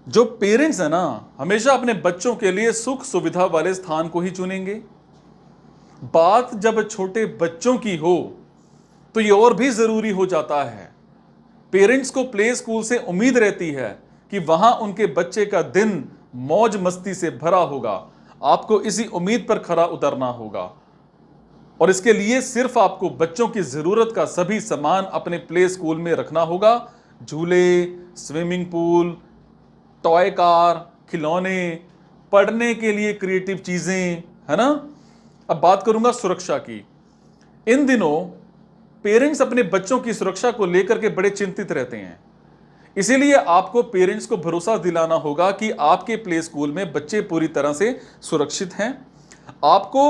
जो पेरेंट्स है ना, हमेशा अपने बच्चों के लिए सुख सुविधा वाले स्थान को ही चुनेंगे। बात जब छोटे बच्चों की हो तो यह और भी जरूरी हो जाता है। पेरेंट्स को प्ले स्कूल से उम्मीद रहती है कि वहां उनके बच्चे का दिन मौज मस्ती से भरा होगा। आपको इसी उम्मीद पर खरा उतरना होगा और इसके लिए सिर्फ आपको बच्चों की जरूरत का सभी सामान अपने प्ले स्कूल में रखना होगा। झूले, स्विमिंग पूल, टॉय कार, खिलौने, पढ़ने के लिए क्रिएटिव चीजें, है ना। अब बात करूंगा सुरक्षा की। इन दिनों पेरेंट्स अपने बच्चों की सुरक्षा को लेकर के बड़े चिंतित रहते हैं। इसीलिए आपको पेरेंट्स को भरोसा दिलाना होगा कि आपके प्ले स्कूल में बच्चे पूरी तरह से सुरक्षित हैं। आपको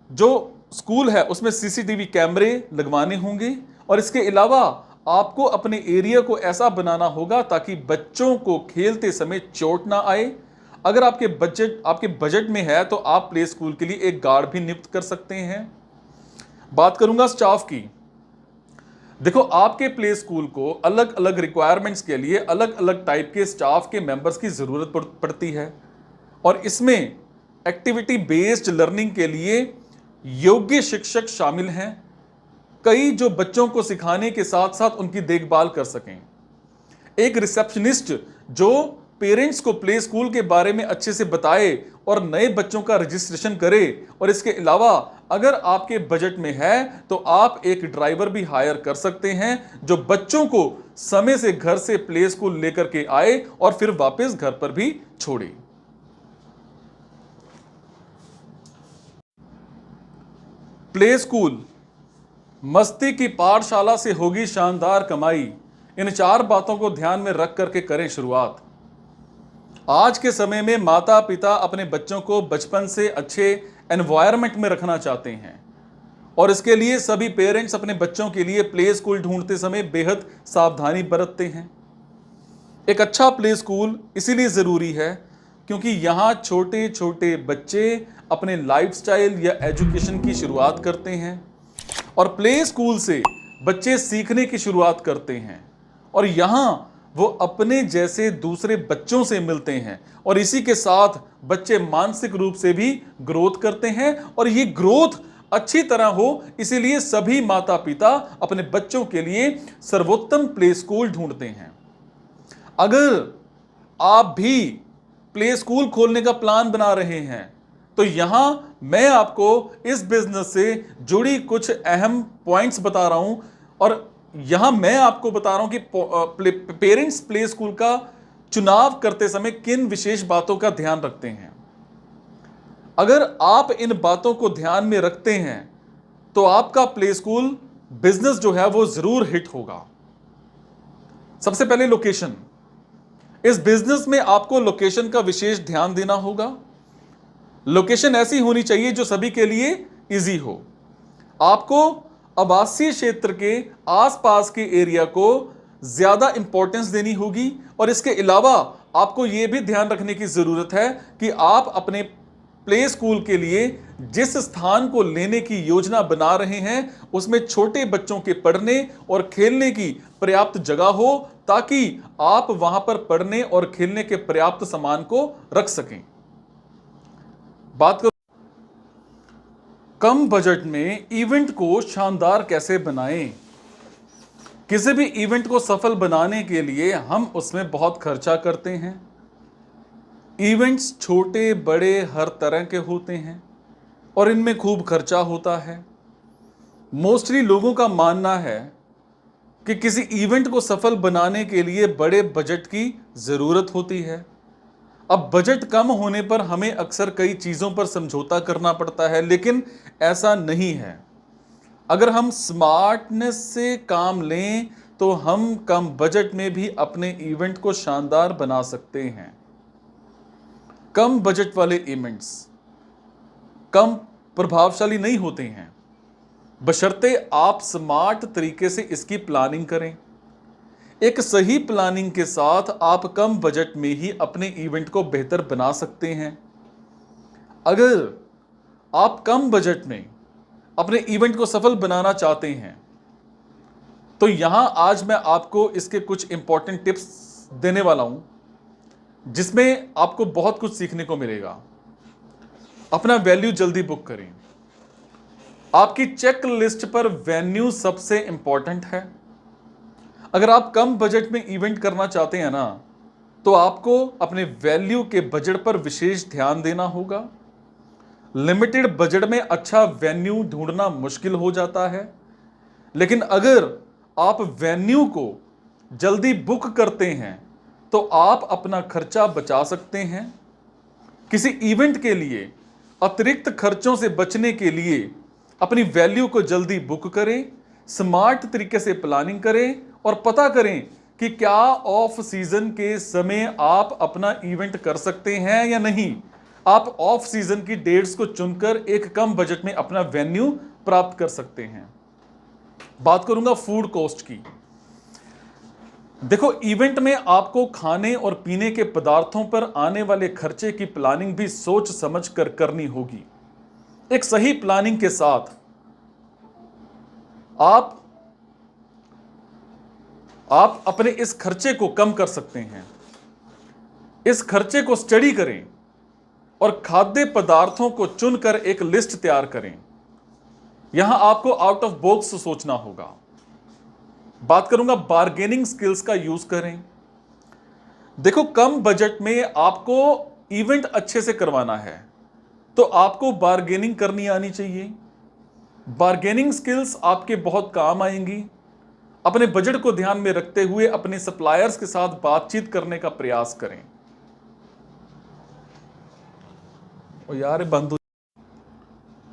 जो स्कूल है उसमें सीसीटीवी कैमरे लगवाने होंगे और इसके अलावा आपको अपने एरिया को ऐसा बनाना होगा ताकि बच्चों को खेलते समय चोट ना आए। अगर आपके बजट में है तो आप प्ले स्कूल के लिए एक गार्ड भी नियुक्त कर सकते हैं। बात करूंगा स्टाफ की। देखो, आपके प्ले स्कूल को अलग अलग रिक्वायरमेंट्स के लिए अलग अलग टाइप के स्टाफ के मेंबर्स की जरूरत पड़ती है और इसमें एक्टिविटी बेस्ड लर्निंग के लिए योग्य शिक्षक शामिल हैं, कई जो बच्चों को सिखाने के साथ साथ उनकी देखभाल कर सकें। एक रिसेप्शनिस्ट जो पेरेंट्स को प्ले स्कूल के बारे में अच्छे से बताए और नए बच्चों का रजिस्ट्रेशन करे। और इसके अलावा अगर आपके बजट में है तो आप एक ड्राइवर भी हायर कर सकते हैं जो बच्चों को समय से घर से प्ले स्कूल लेकर के आए और फिर वापस घर पर भी छोड़े। प्ले स्कूल मस्ती की पाठशाला से होगी शानदार कमाई। इन 4 बातों को ध्यान में रख करके करें शुरुआत। आज के समय में माता पिता अपने बच्चों को बचपन से अच्छे एनवायरनमेंट में रखना चाहते हैं और इसके लिए सभी पेरेंट्स अपने बच्चों के लिए प्ले स्कूल ढूंढते समय बेहद सावधानी बरतते हैं। एक अच्छा प्ले स्कूल इसीलिए ज़रूरी है क्योंकि यहाँ छोटे छोटे बच्चे अपने लाइफस्टाइल या एजुकेशन की शुरुआत करते हैं और प्ले स्कूल से बच्चे सीखने की शुरुआत करते हैं और यहाँ वो अपने जैसे दूसरे बच्चों से मिलते हैं और इसी के साथ बच्चे मानसिक रूप से भी ग्रोथ करते हैं और ये ग्रोथ अच्छी तरह हो, इसीलिए सभी माता पिता अपने बच्चों के लिए सर्वोत्तम प्ले स्कूल ढूंढते हैं। अगर आप भी प्ले स्कूल खोलने का प्लान बना रहे हैं तो यहां मैं आपको इस बिजनेस से जुड़ी कुछ अहम पॉइंट्स बता रहा हूं और यहां मैं आपको बता रहा हूं कि पेरेंट्स प्ले स्कूल का चुनाव करते समय किन विशेष बातों का ध्यान रखते हैं। अगर आप इन बातों को ध्यान में रखते हैं तो आपका प्ले स्कूल बिजनेस जो है वो जरूर हिट होगा। सबसे पहले लोकेशन। इस बिजनेस में आपको लोकेशन का विशेष ध्यान देना होगा। लोकेशन ऐसी होनी चाहिए जो सभी के लिए इजी हो। आपको आवासीय क्षेत्र के आसपास के एरिया को ज्यादा इंपॉर्टेंस देनी होगी और इसके अलावा आपको यह भी ध्यान रखने की जरूरत है कि आप अपने प्ले स्कूल के लिए जिस स्थान को लेने की योजना बना रहे हैं उसमें छोटे बच्चों के पढ़ने और खेलने की पर्याप्त जगह हो ताकि आप वहां पर पढ़ने और खेलने के पर्याप्त सामान को रख सकें। बात करो कम बजट में इवेंट को शानदार कैसे बनाएं। किसी भी इवेंट को सफल बनाने के लिए हम उसमें बहुत खर्चा करते हैं। इवेंट्स छोटे बड़े हर तरह के होते हैं और इनमें खूब खर्चा होता है। मोस्टली लोगों का मानना है कि किसी इवेंट को सफल बनाने के लिए बड़े बजट की ज़रूरत होती है। अब बजट कम होने पर हमें अक्सर कई चीज़ों पर समझौता करना पड़ता है, लेकिन ऐसा नहीं है। अगर हम स्मार्टनेस से काम लें तो हम कम बजट में भी अपने इवेंट को शानदार बना सकते हैं। कम बजट वाले इवेंट्स कम प्रभावशाली नहीं होते हैं, बशर्ते आप स्मार्ट तरीके से इसकी प्लानिंग करें। एक सही प्लानिंग के साथ आप कम बजट में ही अपने इवेंट को बेहतर बना सकते हैं। अगर आप कम बजट में अपने इवेंट को सफल बनाना चाहते हैं तो यहां आज मैं आपको इसके कुछ इंपॉर्टेंट टिप्स देने वाला हूं जिसमें आपको बहुत कुछ सीखने को मिलेगा। अपना वेन्यू जल्दी बुक करें। आपकी चेक लिस्ट पर वेन्यू सबसे इंपॉर्टेंट है। अगर आप कम बजट में इवेंट करना चाहते हैं ना तो आपको अपने वैल्यू के बजट पर विशेष ध्यान देना होगा। लिमिटेड बजट में अच्छा वेन्यू ढूंढना मुश्किल हो जाता है, लेकिन अगर आप वेन्यू को जल्दी बुक करते हैं तो आप अपना खर्चा बचा सकते हैं। किसी इवेंट के लिए अतिरिक्त खर्चों से बचने के लिए अपनी वैल्यू को जल्दी बुक करें, स्मार्ट तरीके से प्लानिंग करें और पता करें कि क्या ऑफ सीजन के समय आप अपना इवेंट कर सकते हैं या नहीं। आप ऑफ सीजन की डेट्स को चुनकर एक कम बजट में अपना वेन्यू प्राप्त कर सकते हैं। बात करूंगा फूड कॉस्ट की। देखो, इवेंट में आपको खाने और पीने के पदार्थों पर आने वाले खर्चे की प्लानिंग भी सोच समझ कर करनी होगी। एक सही प्लानिंग के साथ आप अपने इस खर्चे को कम कर सकते हैं। इस खर्चे को स्टडी करें और खाद्य पदार्थों को चुनकर एक लिस्ट तैयार करें। यहां आपको आउट ऑफ बॉक्स सोचना होगा। बात करूंगा बार्गेनिंग स्किल्स का यूज करें। देखो, कम बजट में आपको इवेंट अच्छे से करवाना है तो आपको बार्गेनिंग करनी आनी चाहिए। बार्गेनिंग स्किल्स आपके बहुत काम आएंगी। अपने बजट को ध्यान में रखते हुए अपने सप्लायर्स के साथ बातचीत करने का प्रयास करें। और यार बंधु,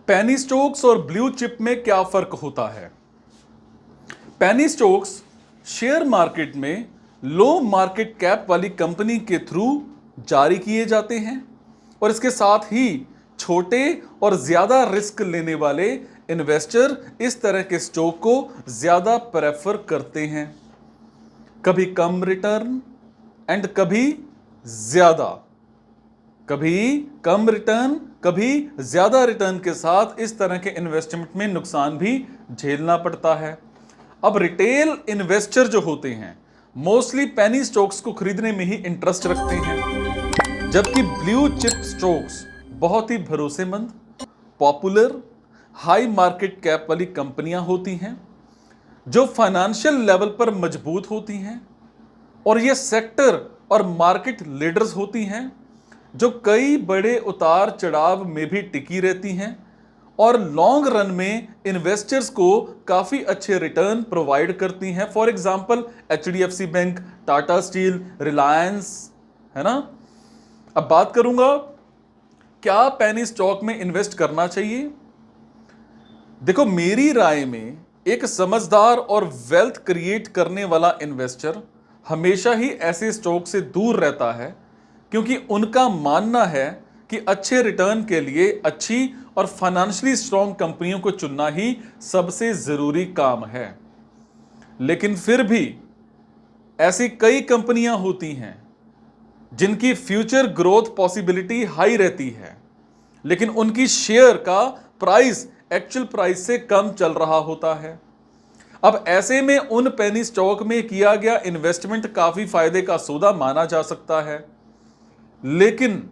पेनी स्टॉक्स और ब्लू चिप में क्या फर्क होता है। पेनी स्टॉक्स शेयर मार्केट में लो मार्केट कैप वाली कंपनी के थ्रू जारी किए जाते हैं और इसके साथ ही छोटे और ज्यादा रिस्क लेने वाले इन्वेस्टर इस तरह के स्टॉक को ज्यादा प्रेफर करते हैं। कभी कम रिटर्न एंड कभी ज्यादा, कभी कम रिटर्न कभी ज्यादा रिटर्न के साथ इस तरह के इन्वेस्टमेंट में नुकसान भी झेलना पड़ता है। अब रिटेल इन्वेस्टर जो होते हैं मोस्टली पेनी स्टॉक्स को खरीदने में ही इंटरेस्ट रखते हैं, जबकि ब्लू चिप स्टॉक्स बहुत ही भरोसेमंद, पॉपुलर, हाई मार्केट कैप वाली कंपनियां होती हैं जो फाइनेंशियल लेवल पर मजबूत होती हैं और ये सेक्टर और मार्केट लीडर्स होती हैं जो कई बड़े उतार चढ़ाव में भी टिकी रहती हैं और लॉन्ग रन में इन्वेस्टर्स को काफी अच्छे रिटर्न प्रोवाइड करती हैं। For example HDFC bank, Tata steel, Reliance, है ना। अब बात करूंगा क्या पेनी स्टॉक में इन्वेस्ट करना चाहिए। देखो, मेरी राय में एक समझदार और वेल्थ क्रिएट करने वाला इन्वेस्टर हमेशा ही ऐसे स्टॉक से दूर रहता है क्योंकि उनका मानना है कि अच्छे रिटर्न के लिए अच्छी और फाइनेंशियली स्ट्रॉन्ग कंपनियों को चुनना ही सबसे जरूरी काम है। लेकिन फिर भी ऐसी कई कंपनियां होती हैं जिनकी फ्यूचर ग्रोथ पॉसिबिलिटी हाई रहती है लेकिन उनकी शेयर का प्राइस एक्चुअल प्राइस से कम चल रहा होता है। अब ऐसे में उन पेनी स्टॉक में किया गया इन्वेस्टमेंट काफी फायदे का सौदा माना जा सकता है। लेकिन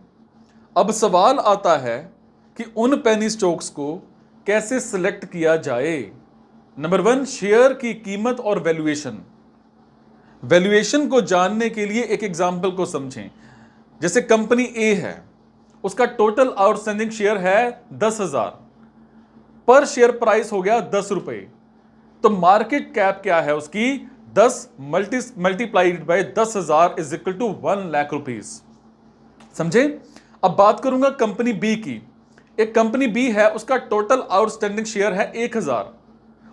अब सवाल आता है कि उन पेनी स्टॉक्स को कैसे सिलेक्ट किया जाए। नंबर 1, शेयर की कीमत और वैल्यूएशन। वैल्यूएशन को जानने के लिए एक एग्जांपल को समझें। जैसे कंपनी ए है, उसका टोटल आउटस्टैंडिंग शेयर है 10,000, पर शेयर प्राइस हो गया 10 रुपए, तो मार्केट कैप क्या है उसकी 10 multiplied by 10,000 is equal to 1 lakh rupees. समझे। अब बात करूंगा कंपनी बी की। एक कंपनी बी है, उसका टोटल आउटस्टैंडिंग शेयर है 1,000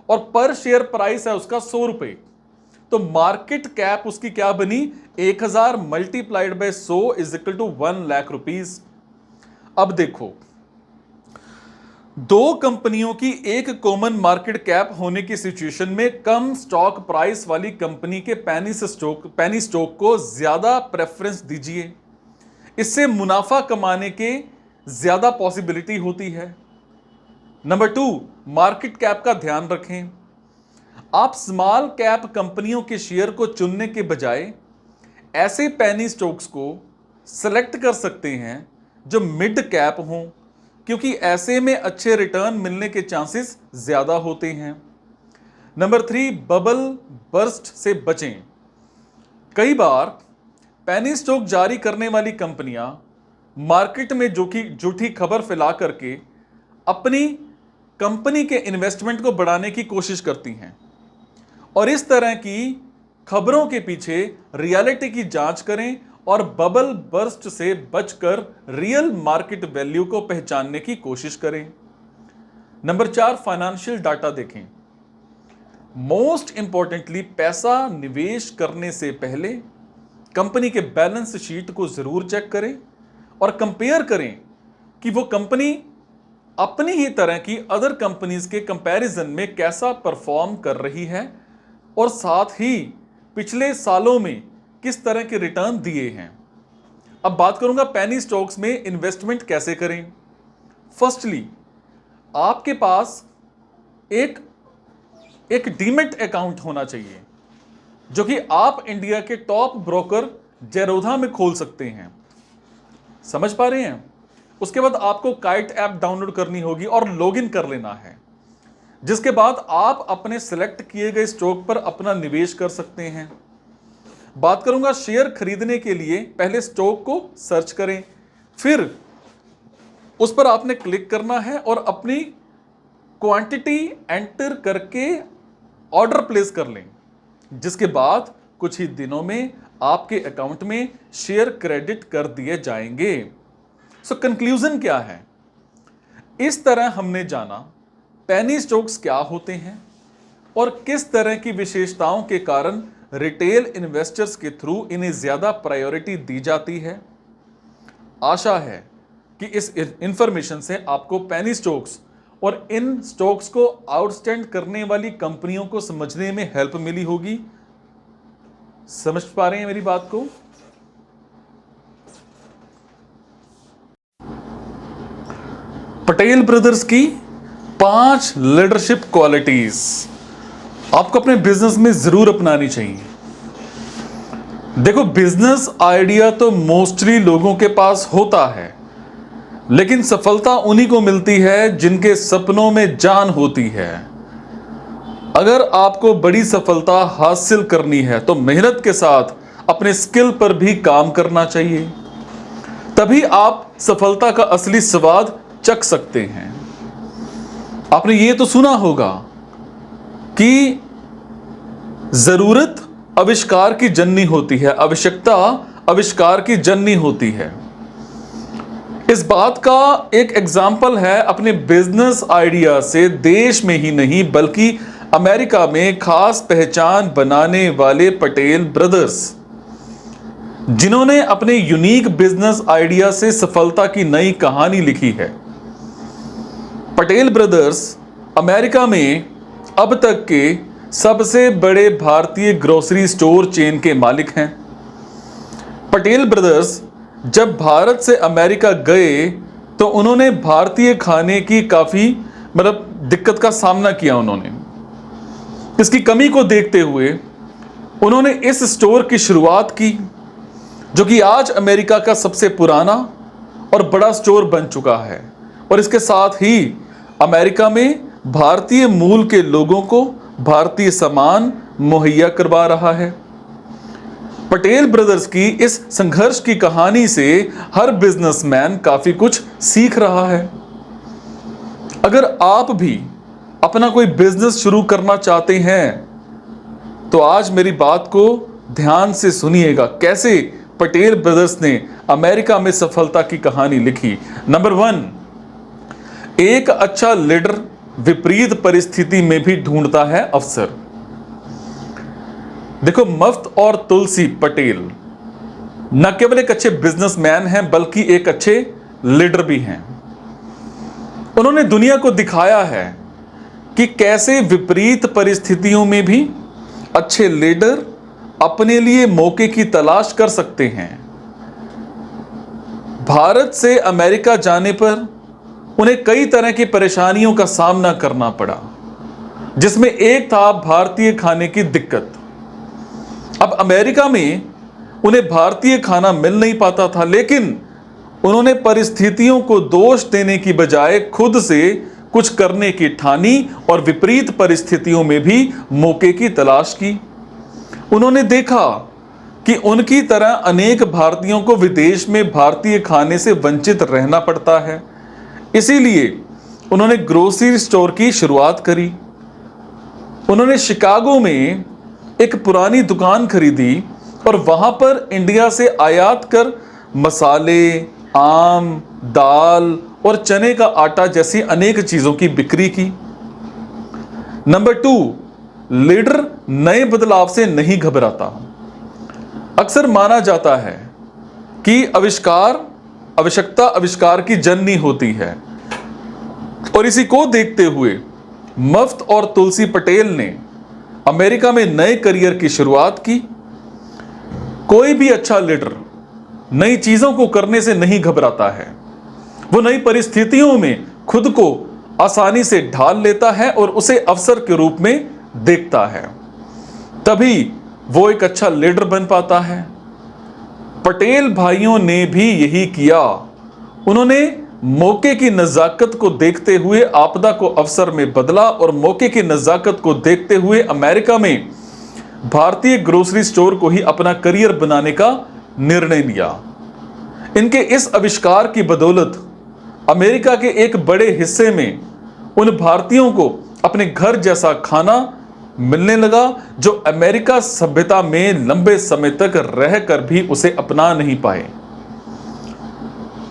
और पर शेयर प्राइस है उसका 100 रुपए, तो मार्केट कैप उसकी क्या बनी 1,000 multiplied by 100 is equal to 1 lakh rupees. अब देखो, दो कंपनियों की एक कॉमन मार्केट कैप होने की सिचुएशन में कम स्टॉक प्राइस वाली कंपनी के पेनी स्टॉक को ज्यादा प्रेफरेंस दीजिए। इससे मुनाफा कमाने के ज्यादा पॉसिबिलिटी होती है। नंबर 2, मार्केट कैप का ध्यान रखें। आप स्मॉल कैप कंपनियों के शेयर को चुनने के बजाय ऐसे पेनी स्टॉक्स को सिलेक्ट कर सकते हैं जो मिड कैप हों, क्योंकि ऐसे में अच्छे रिटर्न मिलने के चांसेस ज्यादा होते हैं। नंबर 3, बबल बर्स्ट से बचें। कई बार पेनी स्टॉक जारी करने वाली कंपनियां मार्केट में झूठी खबर फैला करके अपनी कंपनी के इन्वेस्टमेंट को बढ़ाने की कोशिश करती हैं और इस तरह की खबरों के पीछे रियलिटी की जांच करें और बबल बर्स्ट से बचकर रियल मार्केट वैल्यू को पहचानने की कोशिश करें। नंबर 4, फाइनेंशियल डाटा देखें। मोस्ट इंपॉर्टेंटली, पैसा निवेश करने से पहले कंपनी के बैलेंस शीट को जरूर चेक करें और कंपेयर करें कि वो कंपनी अपनी ही तरह की अदर कंपनीज के कंपैरिजन में कैसा परफॉर्म कर रही है और साथ ही पिछले सालों में किस तरह के रिटर्न दिए हैं। अब बात करूंगा पेनी स्टॉक्स में इन्वेस्टमेंट कैसे करें। फर्स्टली, आपके पास एक डीमैट अकाउंट होना चाहिए जो कि आप इंडिया के टॉप ब्रोकर जेरोधा में खोल सकते हैं। समझ पा रहे हैं? उसके बाद आपको काइट ऐप डाउनलोड करनी होगी और लॉगिन कर लेना है, जिसके बाद आप अपने सिलेक्ट किए गए स्टॉक पर अपना निवेश कर सकते हैं। बात करूंगा शेयर खरीदने के लिए, पहले स्टॉक को सर्च करें, फिर उस पर आपने क्लिक करना है और अपनी क्वांटिटी एंटर करके ऑर्डर प्लेस कर लें, जिसके बाद कुछ ही दिनों में आपके अकाउंट में शेयर क्रेडिट कर दिए जाएंगे। सो कंक्लूजन क्या है? इस तरह हमने जाना पेनी स्टॉक्स क्या होते हैं और किस तरह की विशेषताओं के कारण रिटेल इन्वेस्टर्स के थ्रू इन्हें ज्यादा प्रायोरिटी दी जाती है। आशा है कि इस इंफॉर्मेशन से आपको पेनी स्टॉक्स और इन स्टॉक्स को आउटस्टैंड करने वाली कंपनियों को समझने में हेल्प मिली होगी। समझ पा रहे हैं मेरी बात को? पटेल ब्रदर्स की 5 लीडरशिप क्वालिटीज आपको अपने बिजनेस में जरूर अपनानी चाहिए। देखो, बिजनेस आइडिया तो मोस्टली लोगों के पास होता है, लेकिन सफलता उन्हीं को मिलती है जिनके सपनों में जान होती है। अगर आपको बड़ी सफलता हासिल करनी है तो मेहनत के साथ अपने स्किल पर भी काम करना चाहिए, तभी आप सफलता का असली स्वाद चख सकते हैं। आपने ये तो सुना होगा कि जरूरत आविष्कार की जननी होती है, आवश्यकता आविष्कार की जननी होती है। इस बात का एक एग्जाम्पल है अपने बिजनेस आइडिया से देश में ही नहीं बल्कि अमेरिका में खास पहचान बनाने वाले पटेल ब्रदर्स, जिन्होंने अपने यूनिक बिजनेस आइडिया से सफलता की नई कहानी लिखी है। पटेल ब्रदर्स अमेरिका में अब तक के सबसे बड़े भारतीय ग्रोसरी स्टोर चेन के मालिक हैं। पटेल ब्रदर्स जब भारत से अमेरिका गए तो उन्होंने भारतीय खाने की काफ़ी दिक्कत का सामना किया। उन्होंने इसकी कमी को देखते हुए उन्होंने इस स्टोर की शुरुआत की, जो कि आज अमेरिका का सबसे पुराना और बड़ा स्टोर बन चुका है और इसके साथ ही अमेरिका में भारतीय मूल के लोगों को भारतीय सामान मुहैया करवा रहा है। पटेल ब्रदर्स की इस संघर्ष की कहानी से हर बिजनेसमैन काफी कुछ सीख रहा है। अगर आप भी अपना कोई बिजनेस शुरू करना चाहते हैं तो आज मेरी बात को ध्यान से सुनिएगा, कैसे पटेल ब्रदर्स ने अमेरिका में सफलता की कहानी लिखी। नंबर 1, एक अच्छा लीडर विपरीत परिस्थिति में भी ढूंढता है अवसर। देखो, मफ्त और तुलसी पटेल न केवल एक अच्छे बिजनेसमैन हैं बल्कि एक अच्छे लीडर भी हैं। उन्होंने दुनिया को दिखाया है कि कैसे विपरीत परिस्थितियों में भी अच्छे लीडर अपने लिए मौके की तलाश कर सकते हैं। भारत से अमेरिका जाने पर उन्हें कई तरह की परेशानियों का सामना करना पड़ा, जिसमें एक था भारतीय खाने की दिक्कत। अब अमेरिका में उन्हें भारतीय खाना मिल नहीं पाता था, लेकिन उन्होंने परिस्थितियों को दोष देने की बजाय खुद से कुछ करने की ठानी और विपरीत परिस्थितियों में भी मौके की तलाश की। उन्होंने देखा कि उनकी तरह अनेक भारतीयों को विदेश में भारतीय खाने से वंचित रहना पड़ता है, इसीलिए उन्होंने ग्रोसरी स्टोर की शुरुआत करी। उन्होंने शिकागो में एक पुरानी दुकान खरीदी और वहां पर इंडिया से आयात कर मसाले, आम, दाल और चने का आटा जैसी अनेक चीजों की बिक्री की। नंबर 2, लीडर नए बदलाव से नहीं घबराता। अक्सर माना जाता है कि आवश्यकता आविष्कार की जननी होती है, और इसी को देखते हुए मुफ्त और तुलसी पटेल ने अमेरिका में नए करियर की शुरुआत की। कोई भी अच्छा लीडर नई चीजों को करने से नहीं घबराता है। वो नई परिस्थितियों में खुद को आसानी से ढाल लेता है और उसे अवसर के रूप में देखता है, तभी वो एक अच्छा लीडर बन पाता है। पटेल भाइयों ने भी यही किया। उन्होंने मौके की नजाकत को देखते हुए आपदा को अवसर में बदला और मौके की नजाकत को देखते हुए अमेरिका में भारतीय ग्रोसरी स्टोर को ही अपना करियर बनाने का निर्णय लिया। इनके इस आविष्कार की बदौलत अमेरिका के एक बड़े हिस्से में उन भारतीयों को अपने घर जैसा खाना मिलने लगा जो अमेरिका सभ्यता में लंबे समय तक रहकर भी उसे अपना नहीं पाए।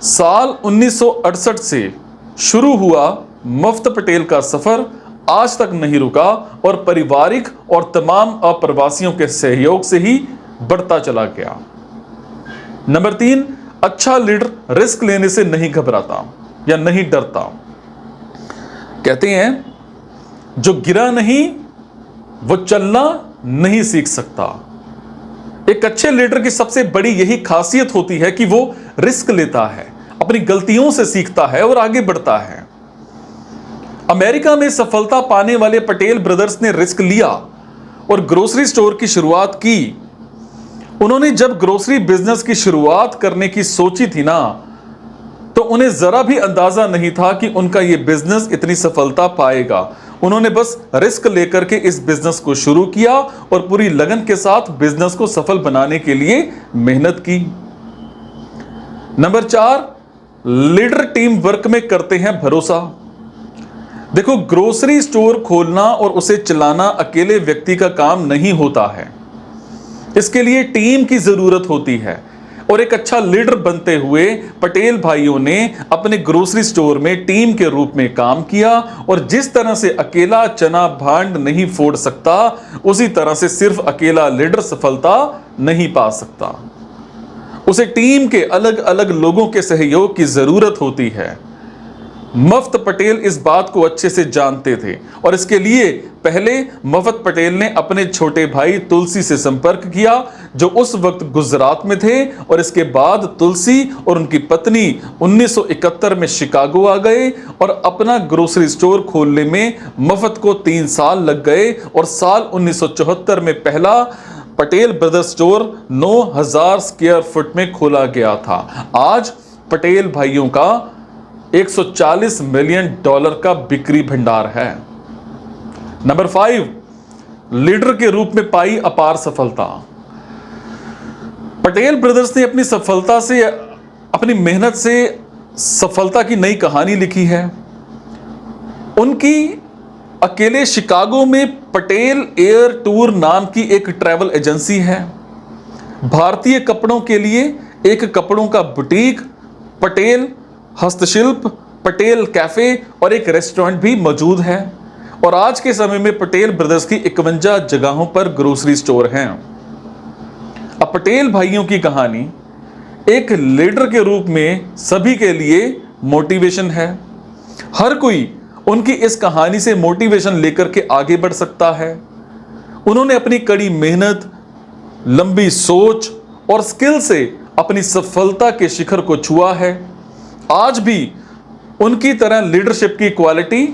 साल 1968 से शुरू हुआ मुफ्त पटेल का सफर आज तक नहीं रुका और पारिवारिक और तमाम अप्रवासियों के सहयोग से ही बढ़ता चला गया। नंबर 3, अच्छा लीडर रिस्क लेने से नहीं घबराता या नहीं डरता। कहते हैं जो गिरा नहीं वो चलना नहीं सीख सकता। एक अच्छे लीडर की सबसे बड़ी यही खासियत होती है कि वो रिस्क लेता है, अपनी गलतियों से सीखता है और आगे बढ़ता है। अमेरिका में सफलता पाने वाले पटेल ब्रदर्स ने रिस्क लिया और ग्रोसरी स्टोर की शुरुआत की। उन्होंने जब ग्रोसरी बिजनेस की शुरुआत करने की सोची थी ना, तो उन्हें जरा भी अंदाजा नहीं था कि उनका यह बिजनेस इतनी सफलता पाएगा। उन्होंने बस रिस्क लेकर के इस बिजनेस को शुरू किया और पूरी लगन के साथ बिजनेस को सफल बनाने के लिए मेहनत की। नंबर 4, लीडर टीम वर्क में करते हैं भरोसा। देखो, ग्रोसरी स्टोर खोलना और उसे चलाना अकेले व्यक्ति का काम नहीं होता है। इसके लिए टीम की जरूरत होती है और एक अच्छा लीडर बनते हुए पटेल भाइयों ने अपने ग्रोसरी स्टोर में टीम के रूप में काम किया। और जिस तरह से अकेला चना भांड नहीं फोड़ सकता, उसी तरह से सिर्फ अकेला लीडर सफलता नहीं पा सकता। उसे टीम के अलग अलग लोगों के सहयोग की जरूरत होती है। मुफ्त पटेल इस बात को अच्छे से जानते थे और इसके लिए पहले मुफ्त पटेल ने अपने छोटे भाई तुलसी से संपर्क किया जो उस वक्त गुजरात में थे, और इसके बाद तुलसी और उनकी पत्नी 1971 में शिकागो आ गए और अपना ग्रोसरी स्टोर खोलने में मुफ्त को 3 साल लग गए और साल 1974 में पहला Patel brothers store 9000 square foot में खोला गया था। आज पटेल भाइयों का $140 मिलियन का बिक्री भंडार है। नंबर 5, लीडर के रूप में पाई अपार सफलता। पटेल ब्रदर्स ने अपनी सफलता से, अपनी मेहनत से सफलता की नई कहानी लिखी है। उनकी अकेले शिकागो में पटेल एयर टूर नाम की एक ट्रैवल एजेंसी है। भारतीय कपड़ों के लिए एक कपड़ों का बुटीक, पटेल हस्तशिल्प, पटेल कैफे और एक रेस्टोरेंट भी मौजूद है। और आज के समय में पटेल ब्रदर्स की 51 जगहों पर ग्रोसरी स्टोर हैं। अब पटेल भाइयों की कहानी एक लीडर के रूप में सभी के लिए मोटिवेशन है। हर कोई उनकी इस कहानी से मोटिवेशन लेकर के आगे बढ़ सकता है। उन्होंने अपनी कड़ी मेहनत, लंबी सोच और स्किल से अपनी सफलता के शिखर को छुआ है। आज भी उनकी तरह लीडरशिप की क्वालिटी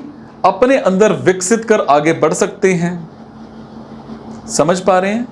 अपने अंदर विकसित कर आगे बढ़ सकते हैं। समझ पा रहे हैं?